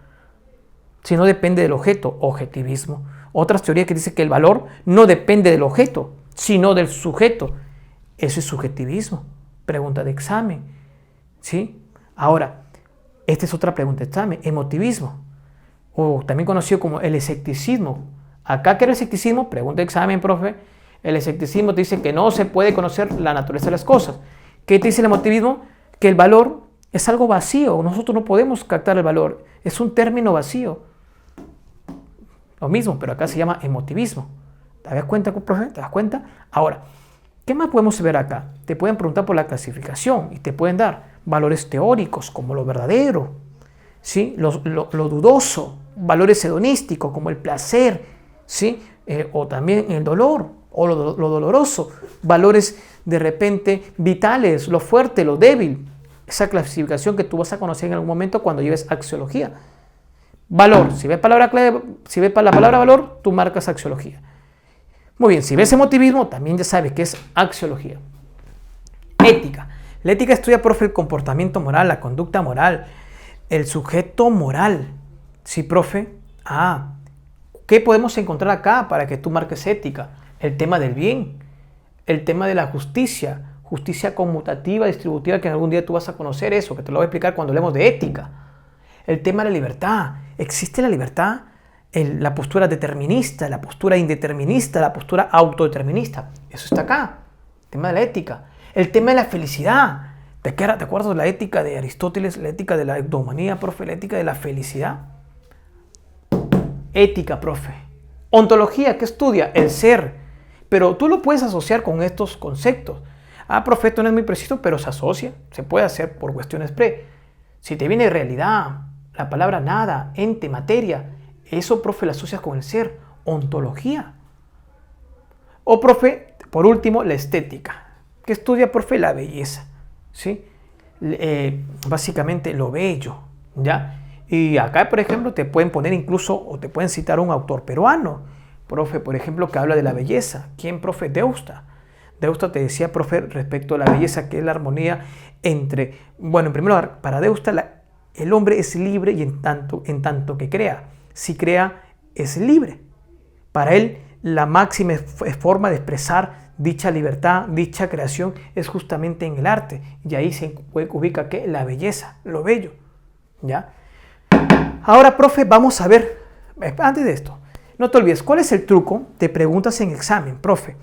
sino depende del objeto, objetivismo. Otras teorías que dicen que el valor no depende del objeto, sino del sujeto. Eso es subjetivismo. Pregunta de examen, ¿sí? Ahora, esta es otra pregunta de examen, emotivismo, o también conocido como el escepticismo. Acá, ¿qué es el escepticismo? Pregunta de examen, profe. El escepticismo te dice que no se puede conocer la naturaleza de las cosas. ¿Qué te dice el emotivismo? Que el valor es algo vacío. Nosotros no podemos captar el valor. Es un término vacío. Lo mismo, pero acá se llama emotivismo. ¿Te das cuenta, profe? ¿Te das cuenta? Ahora, ¿qué más podemos ver acá? Te pueden preguntar por la clasificación y te pueden dar valores teóricos como lo verdadero, ¿sí? Lo dudoso, valores hedonísticos como el placer, ¿sí? O también el dolor o lo doloroso, valores de repente vitales, lo fuerte, lo débil. Esa clasificación que tú vas a conocer en algún momento cuando lleves axiología. Valor, si ves palabra clave, si ves la palabra valor, tú marcas axiología. Muy bien, si ves emotivismo, también ya sabes que es axiología. Ética. La ética estudia, profe, el comportamiento moral, la conducta moral, el sujeto moral. Sí, profe. Ah, ¿qué podemos encontrar acá para que tú marques ética? El tema del bien, el tema de la justicia, justicia conmutativa, distributiva, que en algún día tú vas a conocer eso, que te lo voy a explicar cuando hablemos de ética. El tema de la libertad. ¿Existe la libertad? La postura determinista, la postura indeterminista, la postura autodeterminista. Eso está acá. El tema de la ética. El tema de la felicidad. ¿Te acuerdas de la ética de Aristóteles, la ética de la eudemonía, profe? La ética de la felicidad. Ética, profe. Ontología, ¿qué estudia? El ser. Pero tú lo puedes asociar con estos conceptos. Ah, profe, esto no es muy preciso, pero se asocia. Se puede hacer por cuestiones pre. Si te viene realidad, la palabra nada, ente, materia, eso, profe, lo asocias con el ser, ontología. O, profe, por último, la estética, que estudia, profe, la belleza, ¿sí? Básicamente lo bello, ¿ya? Y acá, por ejemplo, te pueden poner incluso, o te pueden citar un autor peruano, profe, por ejemplo, que habla de la belleza. ¿Quién, profe? Deusta. Deusta te decía, profe, respecto a la belleza, que es la armonía entre, bueno, en primer lugar, para Deusta, el hombre es libre y en tanto que crea. Si crea, es libre. Para él, la máxima forma de expresar dicha libertad, dicha creación, es justamente en el arte. Y ahí se ubica ¿qué? La belleza, lo bello. ¿Ya? Ahora, profe, vamos a ver, antes de esto, no te olvides, ¿cuál es el truco? Te preguntas en examen, profe,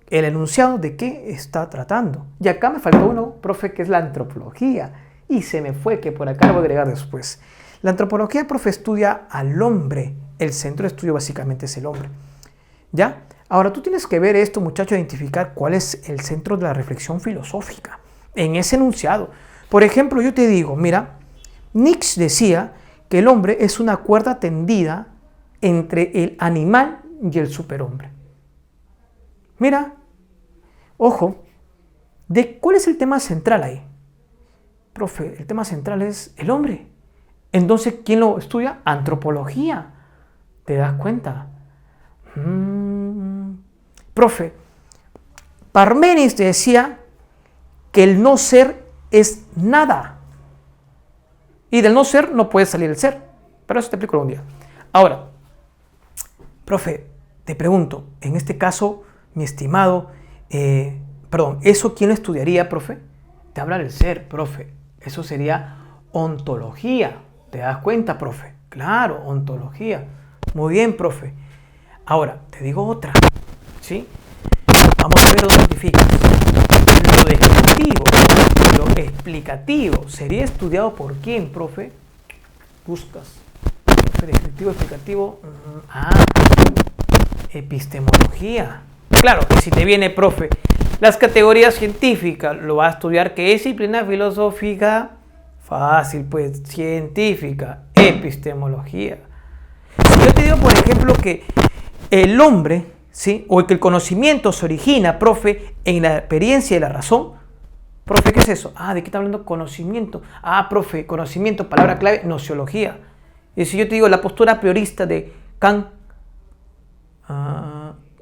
el enunciado de qué está tratando. Y acá me faltó uno, profe, que es la antropología. Y se me fue, que por acá lo voy a agregar después. La antropología, profe, estudia al hombre. El centro de estudio básicamente es el hombre. ¿Ya? Ahora tú tienes que ver esto, muchacho, identificar cuál es el centro de la reflexión filosófica en ese enunciado. Por ejemplo, yo te digo, mira, Nietzsche decía que el hombre es una cuerda tendida entre el animal y el superhombre. Mira, ojo, ¿cuál es el tema central ahí? Profe, el tema central es el hombre. Entonces, ¿quién lo estudia? Antropología. ¿Te das cuenta? Profe, Parménides decía que el no ser es nada. Y del no ser no puede salir el ser. Pero eso te explico algún día. Ahora, profe, te pregunto, en este caso, mi estimado, ¿eso quién lo estudiaría, profe? Te habla del ser, profe. Eso sería ontología. ¿Te das cuenta, profe? Claro, ontología. Muy bien, profe. Ahora, te digo otra, ¿sí? Vamos a ver dónde identificas. Lo descriptivo, lo explicativo, ¿sería estudiado por quién, profe? Buscas. Profe, descriptivo, explicativo. Epistemología. Claro que si te viene, profe, las categorías científicas, lo va a estudiar. ¿Qué disciplina filosófica? Fácil, pues, científica, epistemología. Si yo te digo, por ejemplo, que el hombre, ¿sí? O que el conocimiento se origina, profe, en la experiencia y la razón. Profe, ¿qué es eso? ¿De qué está hablando? Conocimiento. Profe, conocimiento, palabra clave, nociología. Y si yo te digo la postura priorista de Kant,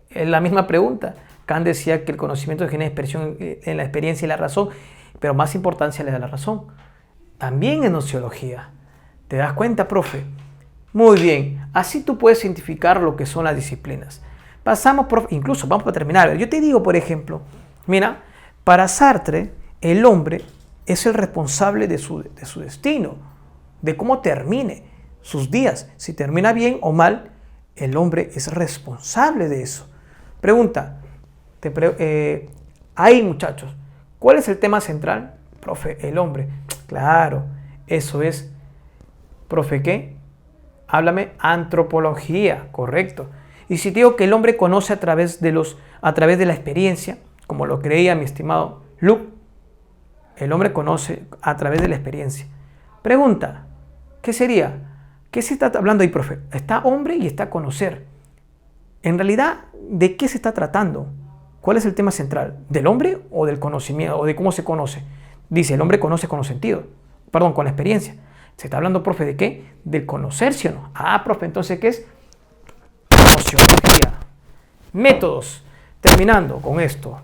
es la misma pregunta. Kant decía que el conocimiento tiene expresión en la experiencia y la razón, pero más importancia le da la razón. También en nociología. ¿Te das cuenta, profe? Muy bien. Así tú puedes identificar lo que son las disciplinas. Pasamos, profe, incluso vamos a terminar. Yo te digo, por ejemplo, mira, para Sartre, el hombre es el responsable de su destino, de cómo termine sus días. Si termina bien o mal, el hombre es responsable de eso. Pregunta, ahí, muchachos, ¿cuál es el tema central? Profe, el hombre. Claro, eso es, profe, ¿qué? Háblame, antropología, correcto. Y si te digo que el hombre conoce a través de la experiencia, como lo creía mi estimado Luke, el hombre conoce a través de la experiencia. Pregunta, ¿qué sería? ¿Qué se está hablando ahí, profe? Está hombre y está conocer. En realidad, ¿de qué se está tratando? ¿Cuál es el tema central? ¿Del hombre o del conocimiento? ¿O de cómo se conoce? Dice, el hombre conoce con los sentidos. Perdón, con la experiencia. ¿Se está hablando, profe, de qué? Del conocer, ¿sí o no? Profe, entonces, ¿qué es? Nociología. Métodos. Terminando con esto.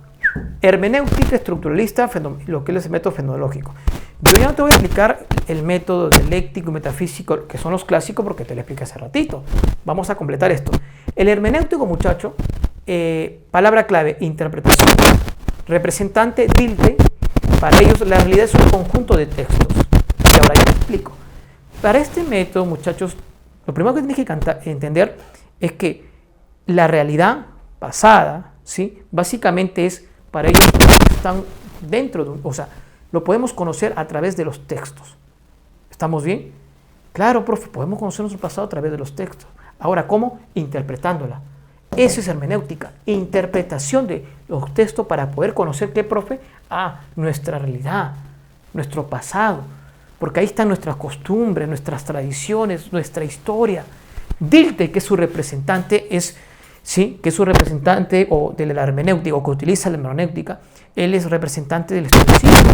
Hermenéutica estructuralista, lo que es el método fenomenológico. Yo ya no te voy a explicar el método dialéctico y metafísico, que son los clásicos, porque te lo expliqué hace ratito. Vamos a completar esto. El hermenéutico, muchacho, palabra clave, interpretación. Representante, tilde. Para ellos la realidad es un conjunto de textos. Y ahora ya te explico. Para este método, muchachos, lo primero que tienes que entender es que la realidad pasada, ¿sí? Básicamente es, para ellos están dentro de lo podemos conocer a través de los textos. ¿Estamos bien? Claro, profe, podemos conocer nuestro pasado a través de los textos. Ahora, ¿cómo? Interpretándola. Eso es hermenéutica, interpretación de los textos para poder conocer, ¿qué, profe? Nuestra realidad, nuestro pasado, porque ahí están nuestras costumbres, nuestras tradiciones, nuestra historia. Dilthey, que es su representante, que es su representante o de la hermenéutica, o que utiliza la hermenéutica, él es representante del estoicismo.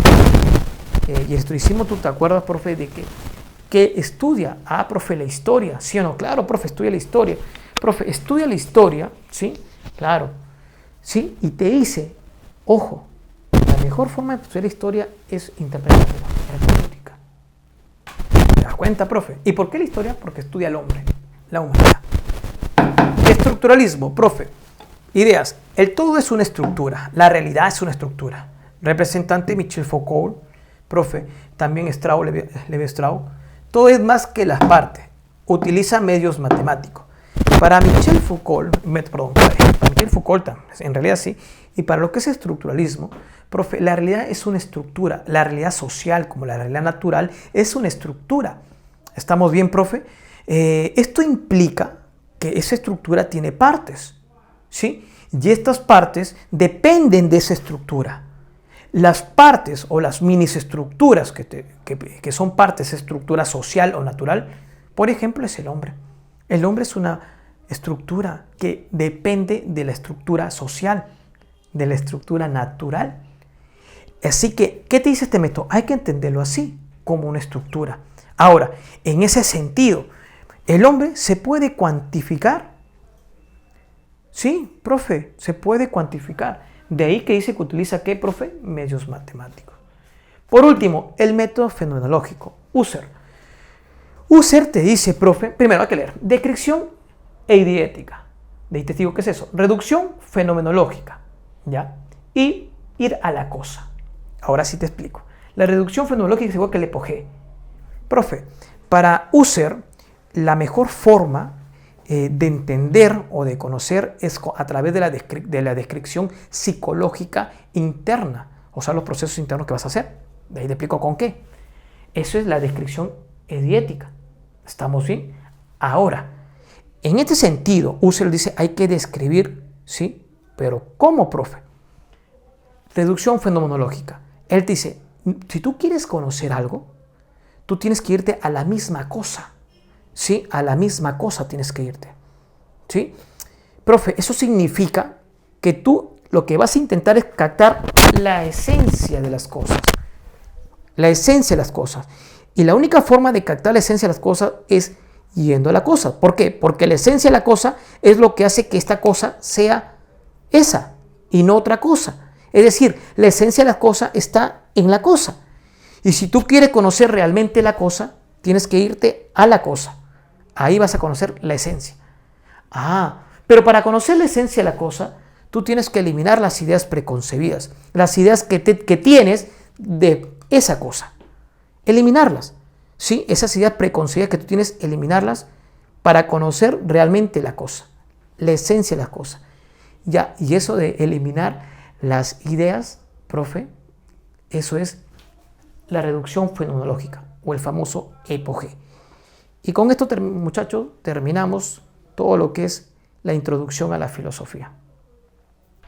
Y el estoicismo, ¿tú te acuerdas, profe, de que estudia? Profe, la historia, ¿sí o no? Claro, profe, estudia la historia. Profe, estudia la historia, ¿sí? Claro, ¿sí? Y te dice, ojo, la mejor forma de estudiar la historia es interpretarla, hermenéutica. ¿Te das cuenta, profe? ¿Y por qué la historia? Porque estudia al hombre, la humanidad. Estructuralismo, profe. Ideas. El todo es una estructura, la realidad es una estructura. Representante Michel Foucault, profe, también Levi-Strauss. Todo es más que las partes. Utiliza medios matemáticos. Para Michel Foucault, en realidad sí, y para lo que es estructuralismo, profe, la realidad es una estructura. La realidad social, como la realidad natural, es una estructura. ¿Estamos bien, profe? Esto implica que esa estructura tiene partes, ¿sí? Y estas partes dependen de esa estructura. Las partes o las minisestructuras que son partes de estructura social o natural, por ejemplo, es el hombre. El hombre es una estructura que depende de la estructura social, de la estructura natural. Así que, ¿qué te dice este método? Hay que entenderlo así, como una estructura. Ahora, en ese sentido, ¿el hombre se puede cuantificar? Sí, profe, se puede cuantificar. De ahí que dice que utiliza, ¿qué, profe? Medios matemáticos. Por último, el método fenomenológico, Husserl. Husserl te dice, profe, primero hay que leer, descripción e idética. De ahí te digo, ¿qué es eso? Reducción fenomenológica, ¿ya? Y ir a la cosa. Ahora sí te explico. La reducción fenomenológica es igual que el epogé. Profe, para Husserl, la mejor forma de entender o de conocer es a través de la descripción psicológica interna, o sea, los procesos internos que vas a hacer. De ahí te explico con qué. Eso es la descripción diética. ¿Estamos bien? Ahora, en este sentido, Husserl dice, hay que describir, ¿sí? Pero ¿cómo, profe? Reducción fenomenológica. Él dice, si tú quieres conocer algo, tú tienes que irte a la misma cosa. ¿Sí? A la misma cosa tienes que irte. ¿Sí? Profe, eso significa que tú lo que vas a intentar es captar la esencia de las cosas. La esencia de las cosas. Y la única forma de captar la esencia de las cosas es yendo a la cosa. ¿Por qué? Porque la esencia de la cosa es lo que hace que esta cosa sea esa y no otra cosa. Es decir, la esencia de la cosa está en la cosa. Y si tú quieres conocer realmente la cosa, tienes que irte a la cosa. Ahí vas a conocer la esencia. Pero para conocer la esencia de la cosa, tú tienes que eliminar las ideas preconcebidas, las ideas que tienes de esa cosa. Eliminarlas. ¿Sí? Esas ideas preconcebidas que tú tienes, eliminarlas para conocer realmente la cosa, la esencia de la cosa. Ya, y eso de eliminar las ideas, profe, eso es la reducción fenomenológica o el famoso EPOG. Y con esto, muchachos, terminamos todo lo que es la introducción a la filosofía.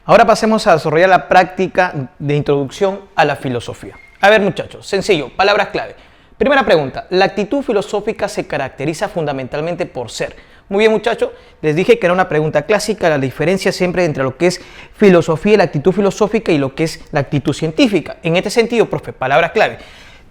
Ahora pasemos a desarrollar la práctica de introducción a la filosofía. A ver, muchachos, sencillo, palabras clave. Primera pregunta, la actitud filosófica se caracteriza fundamentalmente por ser. Muy bien, muchachos, les dije que era una pregunta clásica, la diferencia siempre entre lo que es filosofía y la actitud filosófica y lo que es la actitud científica. En este sentido, profe, palabras clave.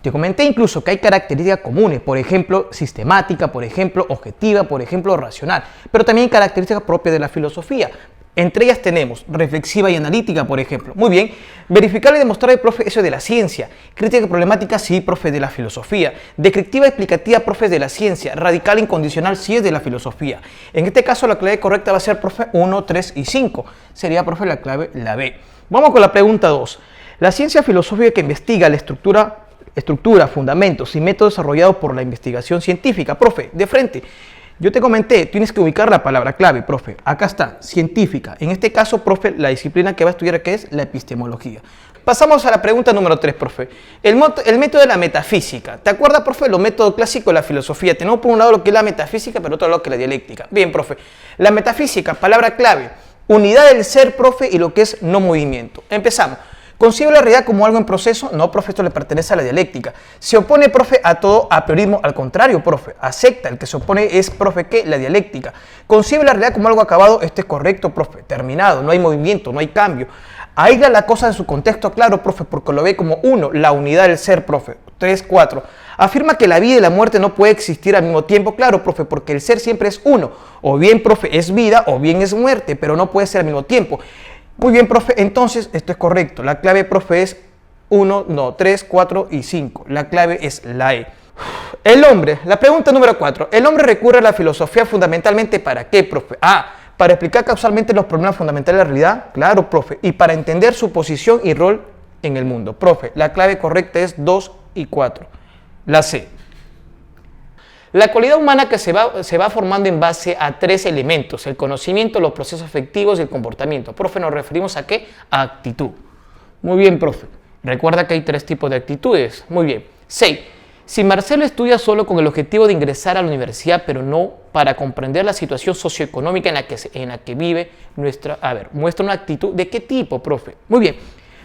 Te comenté incluso que hay características comunes, por ejemplo, sistemática, por ejemplo, objetiva, por ejemplo, racional, pero también características propias de la filosofía. Entre ellas tenemos reflexiva y analítica, por ejemplo. Muy bien. Verificar y demostrar, profe, eso de la ciencia. Crítica y problemática, sí, profe, de la filosofía. Descriptiva y explicativa, profe, de la ciencia. Radical e incondicional, sí, es de la filosofía. En este caso, la clave correcta va a ser, profe, 1, 3 y 5. Sería, profe, la clave, la B. Vamos con la pregunta 2. La ciencia filosófica que investiga la estructura, fundamentos y métodos desarrollados por la investigación científica. Profe, de frente. Yo te comenté, tienes que ubicar la palabra clave, profe. Acá está, científica. En este caso, profe, la disciplina que va a estudiar, ¿qué es? La epistemología. Pasamos a la pregunta número 3, profe. El método de la metafísica. ¿Te acuerdas, profe, los métodos clásicos de la filosofía? Tenemos por un lado lo que es la metafísica, pero otro lado que es la dialéctica. Bien, profe. La metafísica, palabra clave. Unidad del ser, profe, y lo que es no movimiento. Empezamos. ¿Concibe la realidad como algo en proceso? No, profe, esto le pertenece a la dialéctica. ¿Se opone, profe, a todo a priorismo? Al contrario, profe, acepta. El que se opone es, profe, ¿qué? La dialéctica. ¿Concibe la realidad como algo acabado? Esto es correcto, profe, terminado, no hay movimiento, no hay cambio. Aísla la cosa en su contexto claro, profe, porque lo ve como uno, la unidad del ser, profe. 3, 4. Afirma que la vida y la muerte no puede existir al mismo tiempo, claro, profe, porque el ser siempre es uno. O bien, profe, es vida o bien es muerte, pero no puede ser al mismo tiempo. Muy bien, profe, entonces esto es correcto. La clave, profe, es 3, 4 y 5. La clave es la E. El hombre, la pregunta número 4. ¿El hombre recurre a la filosofía fundamentalmente para qué, profe? Para explicar causalmente los problemas fundamentales de la realidad. Claro, profe. Y para entender su posición y rol en el mundo. Profe, la clave correcta es 2 y 4. La C. La cualidad humana que se va formando en base a 3 elementos: el conocimiento, los procesos afectivos y el comportamiento. Profe, ¿nos referimos a qué? A actitud. Muy bien, profe. Recuerda que hay 3 tipos de actitudes. Muy bien. 6. Si Marcelo estudia solo con el objetivo de ingresar a la universidad, pero no para comprender la situación socioeconómica en la que vive muestra una actitud ¿de qué tipo, profe? Muy bien.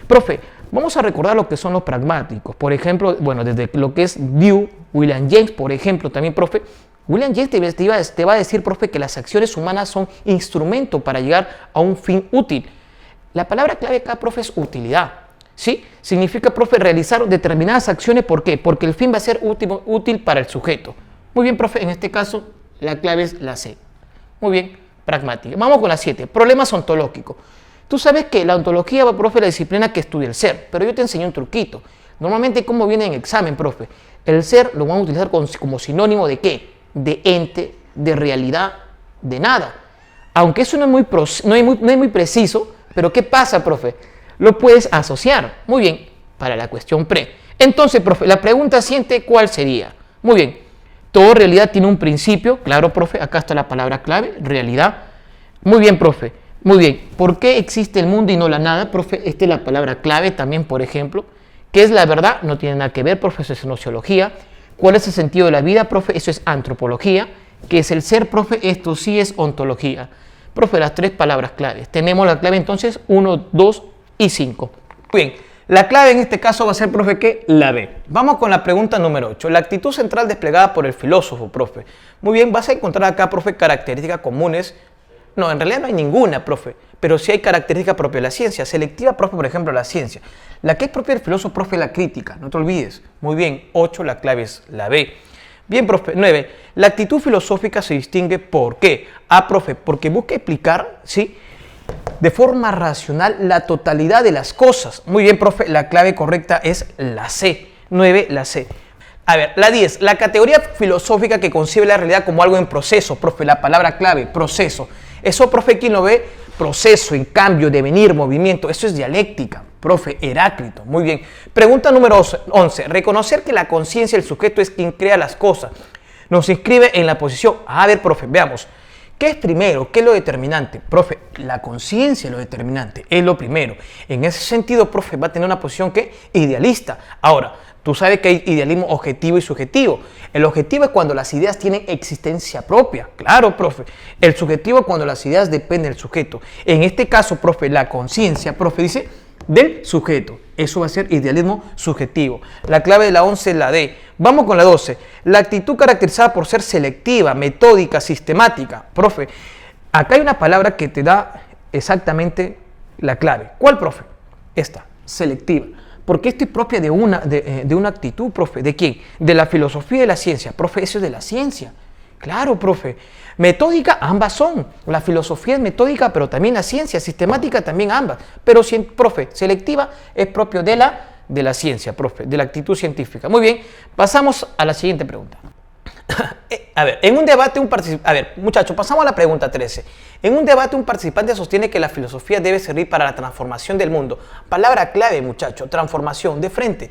Profe, vamos a recordar lo que son los pragmáticos. Por ejemplo, desde lo que es Dewey, William James, por ejemplo, también, profe. William James te va a decir, profe, que las acciones humanas son instrumento para llegar a un fin útil. La palabra clave acá, profe, es utilidad. ¿Sí? Significa, profe, realizar determinadas acciones. ¿Por qué? Porque el fin va a ser útil para el sujeto. Muy bien, profe, en este caso la clave es la C. Muy bien, pragmática. Vamos con la 7, problemas ontológicos. Tú sabes que la ontología, profe, es la disciplina que estudia el ser, pero yo te enseñé un truquito. Normalmente, ¿cómo viene en examen, profe? El ser lo vamos a utilizar como sinónimo de ¿qué? De ente, de realidad, de nada. Aunque eso no es muy preciso, pero ¿qué pasa, profe? Lo puedes asociar. Muy bien, para la cuestión pre. Entonces, profe, la pregunta siguiente, ¿cuál sería? Muy bien, Toda realidad tiene un principio. Claro, profe, acá está la palabra clave, realidad. Muy bien, profe. Muy bien. ¿Por qué existe el mundo y no la nada? Profe, esta es la palabra clave también, por ejemplo. ¿Qué es la verdad? No tiene nada que ver, profe, eso es nociología. ¿Cuál es el sentido de la vida, profe? Eso es antropología. ¿Qué es el ser, profe? Esto sí es ontología. Profe, las 3 palabras claves. Tenemos la clave entonces 1, 2 y 5. Bien, la clave en este caso va a ser, profe, ¿qué? La B. Vamos con la pregunta número 8. La actitud central desplegada por el filósofo, profe. Muy bien, vas a encontrar acá, profe, características comunes. No, en realidad no hay ninguna, profe, pero sí hay características propias de la ciencia. Selectiva, profe, por ejemplo, la ciencia. La que es propia del filósofo, profe, la crítica. No te olvides. Muy bien, 8, la clave es la B. Bien, profe. 9. La actitud filosófica se distingue ¿por qué? Ah, profe, porque busca explicar, ¿sí?, de forma racional la totalidad de las cosas. Muy bien, profe, la clave correcta es la C. 9, la C. A ver, la 10. La categoría filosófica que concibe la realidad como algo en proceso. Profe, la palabra clave, proceso. Eso, profe, ¿quién lo ve? Proceso, en cambio, devenir, movimiento. Eso es dialéctica. Profe, Heráclito. Muy bien. Pregunta número 11. Reconocer que la conciencia del sujeto es quien crea las cosas. Nos inscribe en la posición. A ver, profe, veamos. ¿Qué es primero? ¿Qué es lo determinante? Profe, la conciencia es lo determinante, es lo primero. En ese sentido, profe, va a tener una posición que idealista. Ahora, tú sabes que hay idealismo objetivo y subjetivo. El objetivo es cuando las ideas tienen existencia propia. Claro, profe. El subjetivo es cuando las ideas dependen del sujeto. En este caso, profe, la conciencia, profe, dice del sujeto. Eso va a ser idealismo subjetivo. La clave de la 11 es la D. Vamos con la 12. La actitud caracterizada por ser selectiva, metódica, sistemática. Profe, acá hay una palabra que te da exactamente la clave. ¿Cuál, profe? Esta, selectiva. Porque esto es propia de una actitud, profe. ¿De quién? De la filosofía y de la ciencia. Profe, eso es de la ciencia. Claro, profe. Metódica, ambas son. La filosofía es metódica, pero también la ciencia. Sistemática, también ambas. Pero, profe, selectiva es propio de la ciencia, profe, de la actitud científica. Muy bien, pasamos a la siguiente pregunta. A ver, en un debate a ver, muchachos, pasamos a la pregunta 13. En un debate un participante sostiene que la filosofía debe servir para la transformación del mundo. Palabra clave, muchachos, transformación, de frente.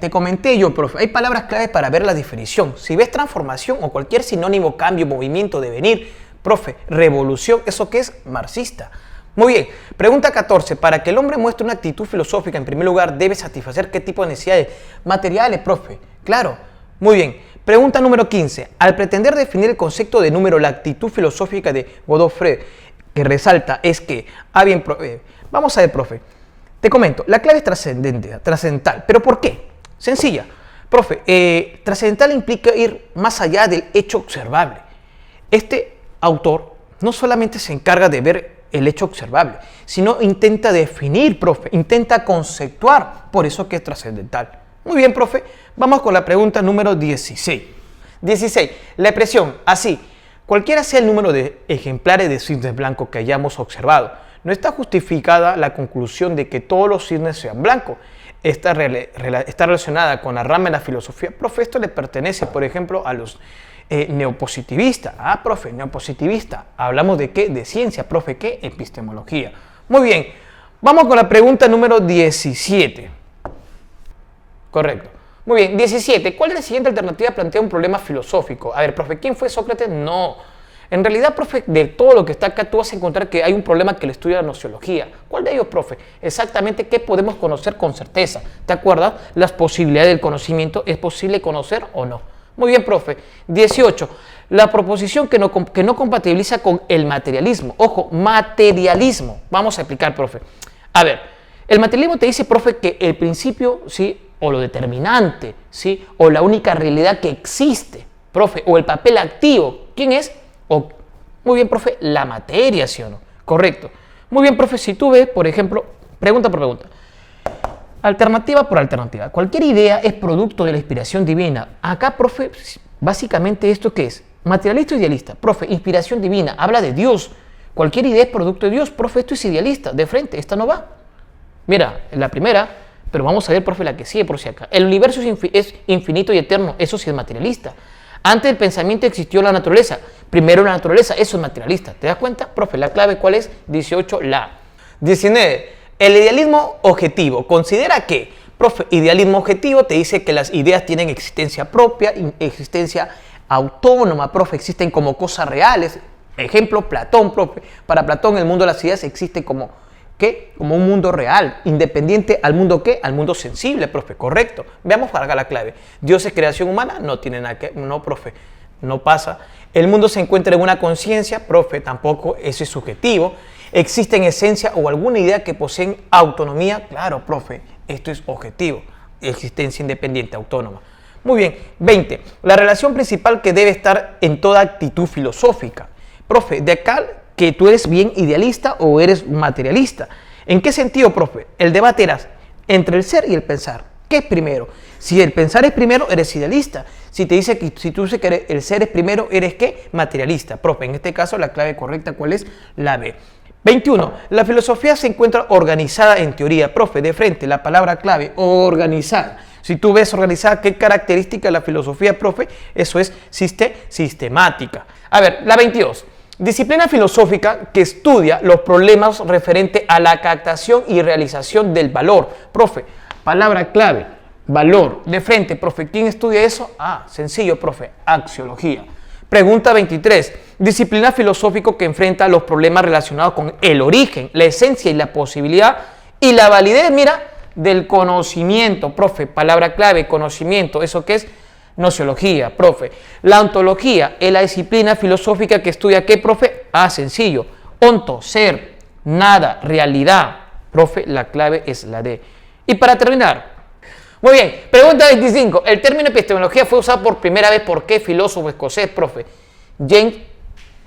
Te comenté yo, profe, hay palabras claves para ver la definición. Si ves transformación o cualquier sinónimo, cambio, movimiento, devenir, profe, revolución, ¿eso qué es? Marxista. Muy bien, pregunta 14. Para que el hombre muestre una actitud filosófica, en primer lugar, debe satisfacer qué tipo de necesidades materiales, profe. Claro, muy bien. Pregunta número 15. Al pretender definir el concepto de número, la actitud filosófica de Godofredo que resalta es que, bien, vamos a ver, profe. Te comento, la clave es trascendental. ¿Pero por qué? Sencilla. Profe, trascendental implica ir más allá del hecho observable. Este autor no solamente se encarga de ver el hecho observable, sino intenta definir, profe, intenta conceptuar, por eso que es trascendental. Muy bien, profe, vamos con la pregunta número 16. 16. La expresión, así, cualquiera sea el número de ejemplares de cisnes blancos que hayamos observado, no está justificada la conclusión de que todos los cisnes sean blancos. Está relacionada con la rama de la filosofía. Profe, esto le pertenece, por ejemplo, a los neopositivistas. Ah, profe, neopositivista. ¿Hablamos de qué? De ciencia. Profe, ¿qué? Epistemología. Muy bien. Vamos con la pregunta número 17. Correcto. Muy bien. 17. ¿Cuál de la siguiente alternativa plantea un problema filosófico? A ver, profe, ¿quién fue Sócrates? No. En realidad, profe, de todo lo que está acá, tú vas a encontrar que hay un problema que le estudia la nociología. ¿Cuál de ellos, profe? Exactamente, ¿qué podemos conocer con certeza? ¿Te acuerdas? Las posibilidades del conocimiento, ¿es posible conocer o no? Muy bien, profe. 18. La proposición que no compatibiliza con el materialismo. Ojo, materialismo. Vamos a explicar, profe. A ver, el materialismo te dice, profe, que el principio, ¿sí?, o lo determinante, ¿sí?, o la única realidad que existe, profe, o el papel activo. ¿Quién es? Muy bien, profe, la materia, ¿sí o no? Correcto. Muy bien, profe, si tú ves, por ejemplo, pregunta por pregunta. Alternativa por alternativa. Cualquier idea es producto de la inspiración divina. Acá, profe, básicamente esto ¿qué es? Materialista o idealista. Profe, inspiración divina, habla de Dios. Cualquier idea es producto de Dios. Profe, esto es idealista. De frente, esta no va. Mira, la primera, pero vamos a ver, profe, la que sigue por si acá. El universo es infinito y eterno. Eso sí es materialista. Antes del pensamiento existió la naturaleza. Primero la naturaleza, eso es materialista. ¿Te das cuenta? Profe, la clave, ¿cuál es? 18, la. 19. El idealismo objetivo considera que Profe, idealismo objetivo te dice que las ideas tienen existencia propia, existencia autónoma, profe, existen como cosas reales. Ejemplo, Platón, profe. Para Platón el mundo de las ideas existe como, ¿qué? Como un mundo real, independiente al mundo, ¿qué? Al mundo sensible, profe, correcto. Veamos para acá la clave. Dios es creación humana, no tiene nada que, no, profe, no pasa. El mundo se encuentra en una conciencia, profe, tampoco, eso es subjetivo. ¿Existe en esencia o alguna idea que poseen autonomía? Claro, profe, esto es objetivo, existencia independiente, autónoma. Muy bien, 20. La relación principal que debe estar en toda actitud filosófica. Profe, de acá que tú eres bien idealista o eres materialista. ¿En qué sentido, profe? El debate era entre el ser y el pensar. ¿Qué es primero? Si el pensar es primero, eres idealista. Si te dice que si tú dices que el ser es primero, ¿eres qué? Materialista. Profe, en este caso la clave correcta, ¿cuál es? La B. 21. La filosofía se encuentra organizada en teoría. Profe, de frente, la palabra clave, organizada. Si tú ves organizada, ¿qué característica de la filosofía, profe? Eso es sistemática. A ver, la 22. Disciplina filosófica que estudia los problemas referentes a la captación y realización del valor. Profe, palabra clave, valor. De frente, profe, ¿quién estudia eso? Ah, sencillo, profe, axiología. Pregunta 23. Disciplina filosófica que enfrenta los problemas relacionados con el origen, la esencia y la posibilidad y la validez, mira, del conocimiento. Profe, palabra clave, conocimiento. ¿Eso qué es? Nociología, profe. La ontología es la disciplina filosófica que estudia ¿qué, profe? Ah, sencillo. Onto, ser, nada, realidad. Profe, la clave es la D. Y para terminar, muy bien, pregunta 25. El término epistemología fue usado por primera vez por qué filósofo escocés, profe? James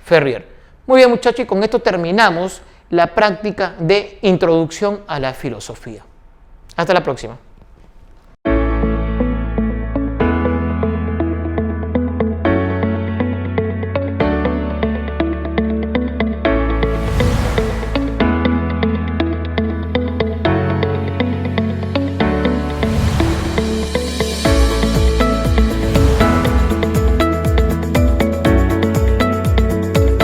Ferrier. Muy bien, muchachos, y con esto terminamos la práctica de introducción a la filosofía. Hasta la próxima.